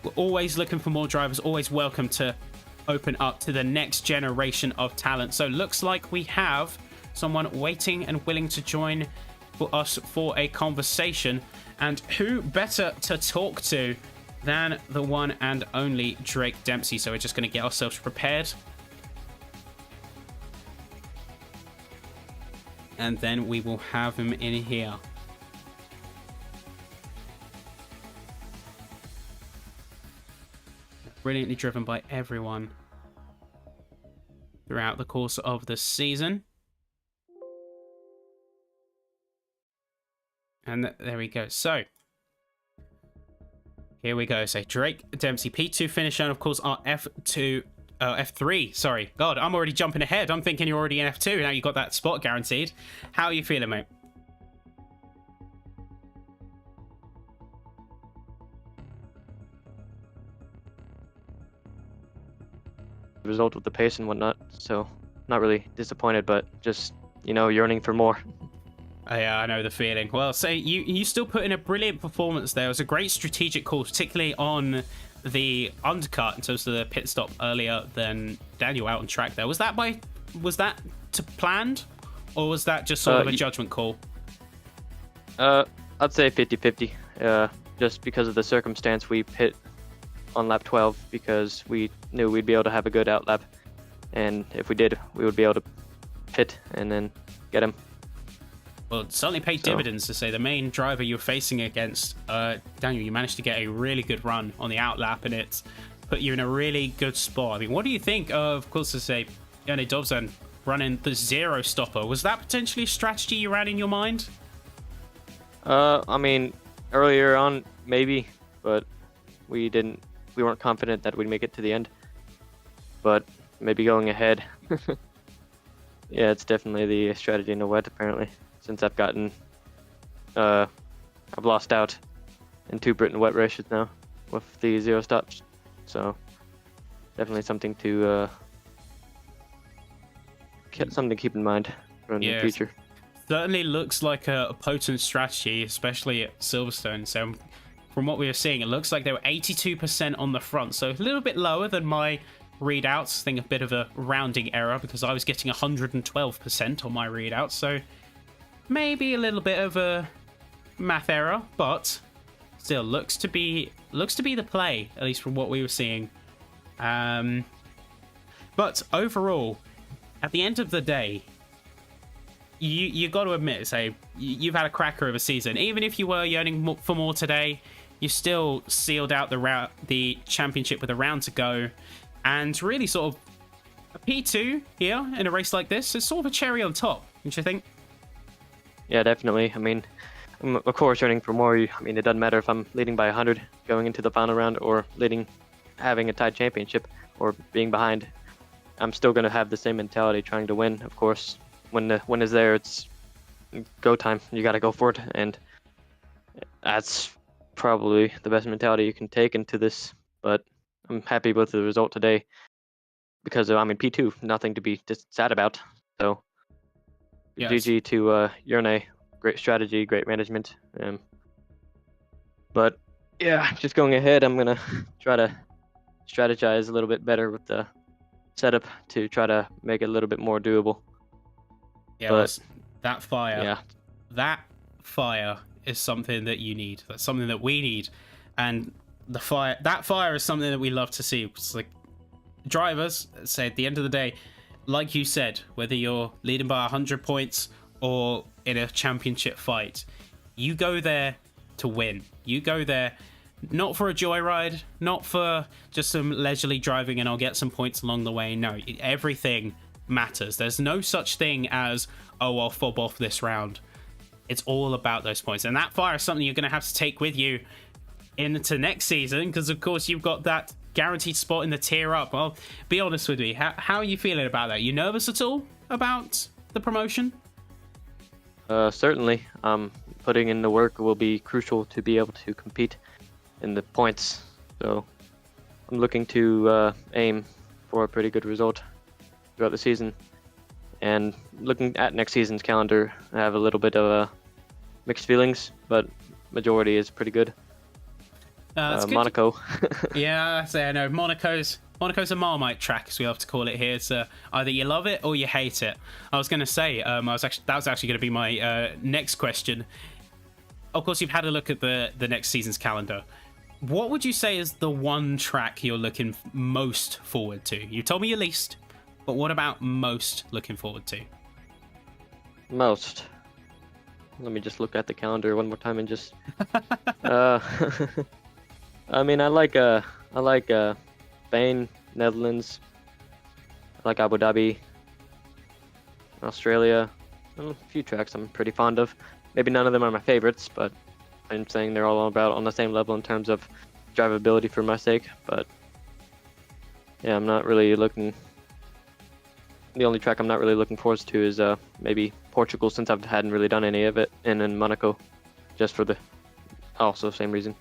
We're always looking for more drivers, always welcome to open up to the next generation of talent. So looks like we have someone waiting and willing to join for us for a conversation, and who better to talk to than the one and only Drake Dempsey. So we're just going to get ourselves prepared, and then we will have him in here. Brilliantly driven by everyone throughout the course of the season. And there we go. So, here we go. So, Drake Dempsey, P2 finish, and of course, our F3. Sorry. God, I'm already jumping ahead. I'm thinking you're already in F2. Now you got that spot guaranteed. How are you feeling, mate? Result of the pace and whatnot, so not really disappointed, but just, you know, yearning for more. Yeah, I know the feeling. Well, say you still put in a brilliant performance there. It was a great strategic call, particularly on the undercut in terms of the pit stop earlier than Daniel out on track there. Was that to planned, or was that just sort of a judgment call? I'd say 50-50. Just because of the circumstance, we pit on lap 12 because we knew we'd be able to have a good out lap, and if we did, we would be able to pit and then get him. Well, it certainly paid dividends to say the main driver you're facing against, Daniel, you managed to get a really good run on the out lap, and it's put you in a really good spot. I mean, what do you think of course, to say, Yannick Dobson running the zero stopper? Was that potentially a strategy you ran in your mind? I mean, earlier on, maybe, but we weren't confident that we'd make it to the end. But maybe going ahead, yeah, it's definitely the strategy in the wet, apparently, since I've lost out in 2 Britain wet races now with the 0 stops. So definitely something to keep in mind for the future. Certainly looks like a potent strategy, especially at Silverstone. So from what we were seeing, it looks like they were 82% on the front, so a little bit lower than my readouts. I think a bit of a rounding error because I was getting 112% on my readouts, so maybe a little bit of a math error, but still looks to be the play, at least from what we were seeing. But overall, at the end of the day, you got to admit, say you've had a cracker of a season. Even if you were yearning for more today, you still sealed out the championship with a round to go, and really sort of a P2 here in a race like this is sort of a cherry on top, don't you think? Yeah, definitely. I mean, I'm of course yearning for more. I mean, it doesn't matter if I'm leading by 100 going into the final round or having a tied championship or being behind. I'm still going to have the same mentality, trying to win. Of course, when the win is there, it's go time. You got to go for it, and that's probably the best mentality you can take into this. But I'm happy with the result today because I'm in P2, nothing to be just sad about. So yes. GG to Yerne, great strategy, great management. But yeah, just going ahead, I'm gonna try to strategize a little bit better with the setup to try to make it a little bit more doable. Yeah, but that fire is something that you need. That's something that we need, and that fire is something that we love to see. It's like drivers say at the end of the day, like you said, whether you're leading by 100 points or in a championship fight, you go there to win. You go there not for a joyride, not for just some leisurely driving and I'll get some points along the way. No, everything matters. There's no such thing as, oh, I'll fob off this round. It's all about those points. And that fire is something you're going to have to take with you into next season because, of course, you've got that guaranteed spot in the tier up. Well, be honest with me. How are you feeling about that? You nervous at all about the promotion? Certainly. Putting in the work will be crucial to be able to compete in the points. So I'm looking to aim for a pretty good result throughout the season. And looking at next season's calendar, I have a little bit of mixed feelings, but majority is pretty good. It's good. Monaco. Yeah, I know Monaco's a Marmite track, as we love to call it here. It's either you love it or you hate it. I was going to say, that was actually going to be my next question. Of course, you've had a look at the next season's calendar. What would you say is the one track you're looking most forward to? You told me your least, but what about most looking forward to? Most. Let me just look at the calendar one more time and just. I mean, I like Spain, Netherlands. I like Abu Dhabi, Australia. A few tracks I'm pretty fond of. Maybe none of them are my favorites, but I'm saying they're all about on the same level in terms of drivability for my sake. But yeah, I'm not really looking. The only track I'm not really looking forward to is maybe Portugal, since I hadn't really done any of it, and then Monaco, just for the also same reason.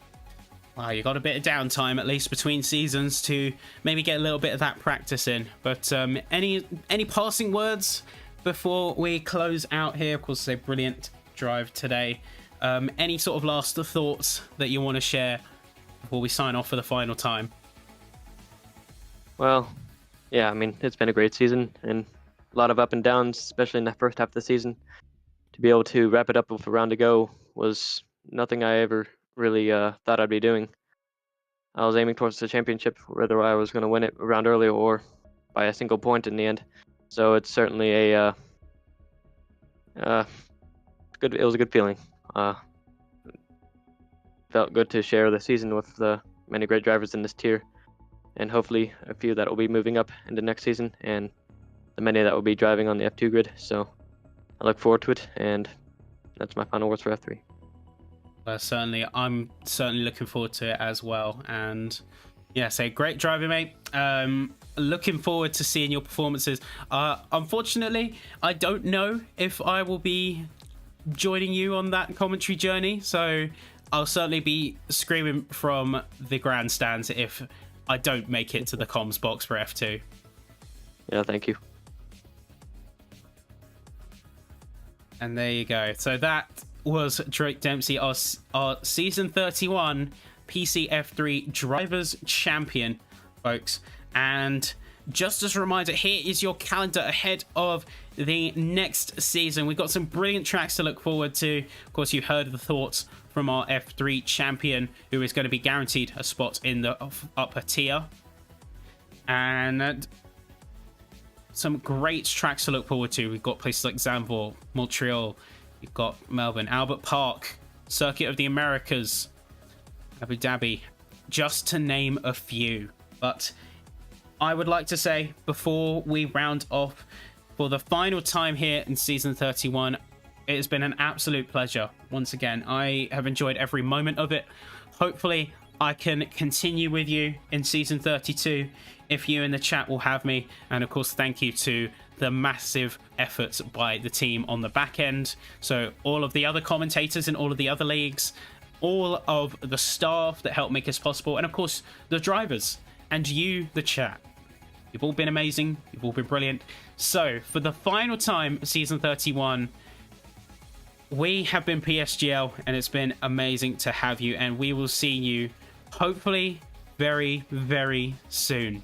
Wow, you got a bit of downtime at least between seasons to maybe get a little bit of that practice in. But any passing words before we close out here? Of course, it's a brilliant drive today. Any sort of last thoughts that you want to share before we sign off for the final time? Well, yeah, I mean, it's been a great season and a lot of up and downs, especially in the first half of the season. To be able to wrap it up with a round to go was nothing I ever really thought I'd be doing. I was aiming towards the championship, whether I was going to win it a round early or by a single point in the end. So it's certainly a good. It was a good feeling. Felt good to share the season with the many great drivers in this tier, and hopefully a few that will be moving up into next season, and the many that will be driving on the F2 grid. So I look forward to it, and that's my final words for F3. Certainly, I'm certainly looking forward to it as well. And yeah, so great driving, mate. Looking forward to seeing your performances. Unfortunately, I don't know if I will be joining you on that commentary journey, so I'll certainly be screaming from the grandstands if I don't make it to the comms box for F2. Yeah, thank you. And there you go. So that was Drake Dempsey, our season 31 PCF3 Drivers Champion, folks. And just as a reminder, here is your calendar ahead of the next season. We've got some brilliant tracks to look forward to. Of course, you heard the thoughts from our F3 champion, who is going to be guaranteed a spot in the upper tier. And some great tracks to look forward to. We've got places like Zandvoort, Montreal, you've got Melbourne, Albert Park, Circuit of the Americas, Abu Dhabi, just to name a few. But I would like to say, before we round off for the final time here in season 31, it has been an absolute pleasure. Once again, I have enjoyed every moment of it. Hopefully, I can continue with you in season 32 if you in the chat will have me. And of course, thank you to the massive efforts by the team on the back end. So all of the other commentators in all of the other leagues, all of the staff that helped make this possible, and of course, the drivers and you, the chat. You've all been amazing. You've all been brilliant. So for the final time, season 31, we have been PSGL, and it's been amazing to have you, and we will see you hopefully very, very soon.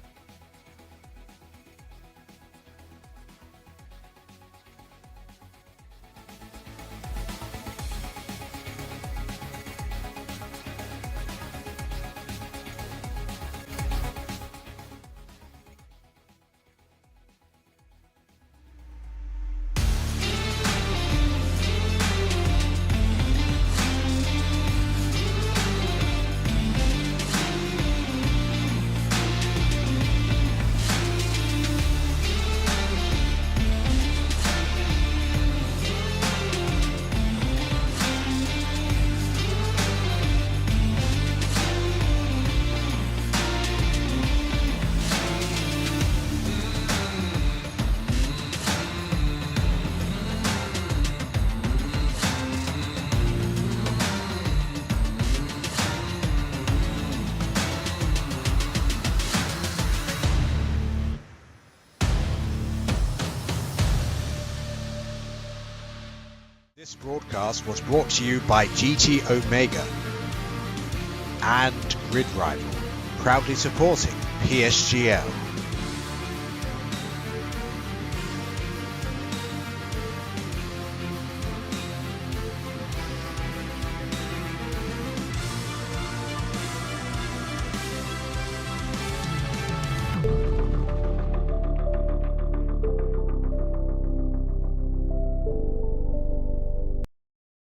This broadcast was brought to you by GT Omega and Grid Rival, proudly supporting PSGL.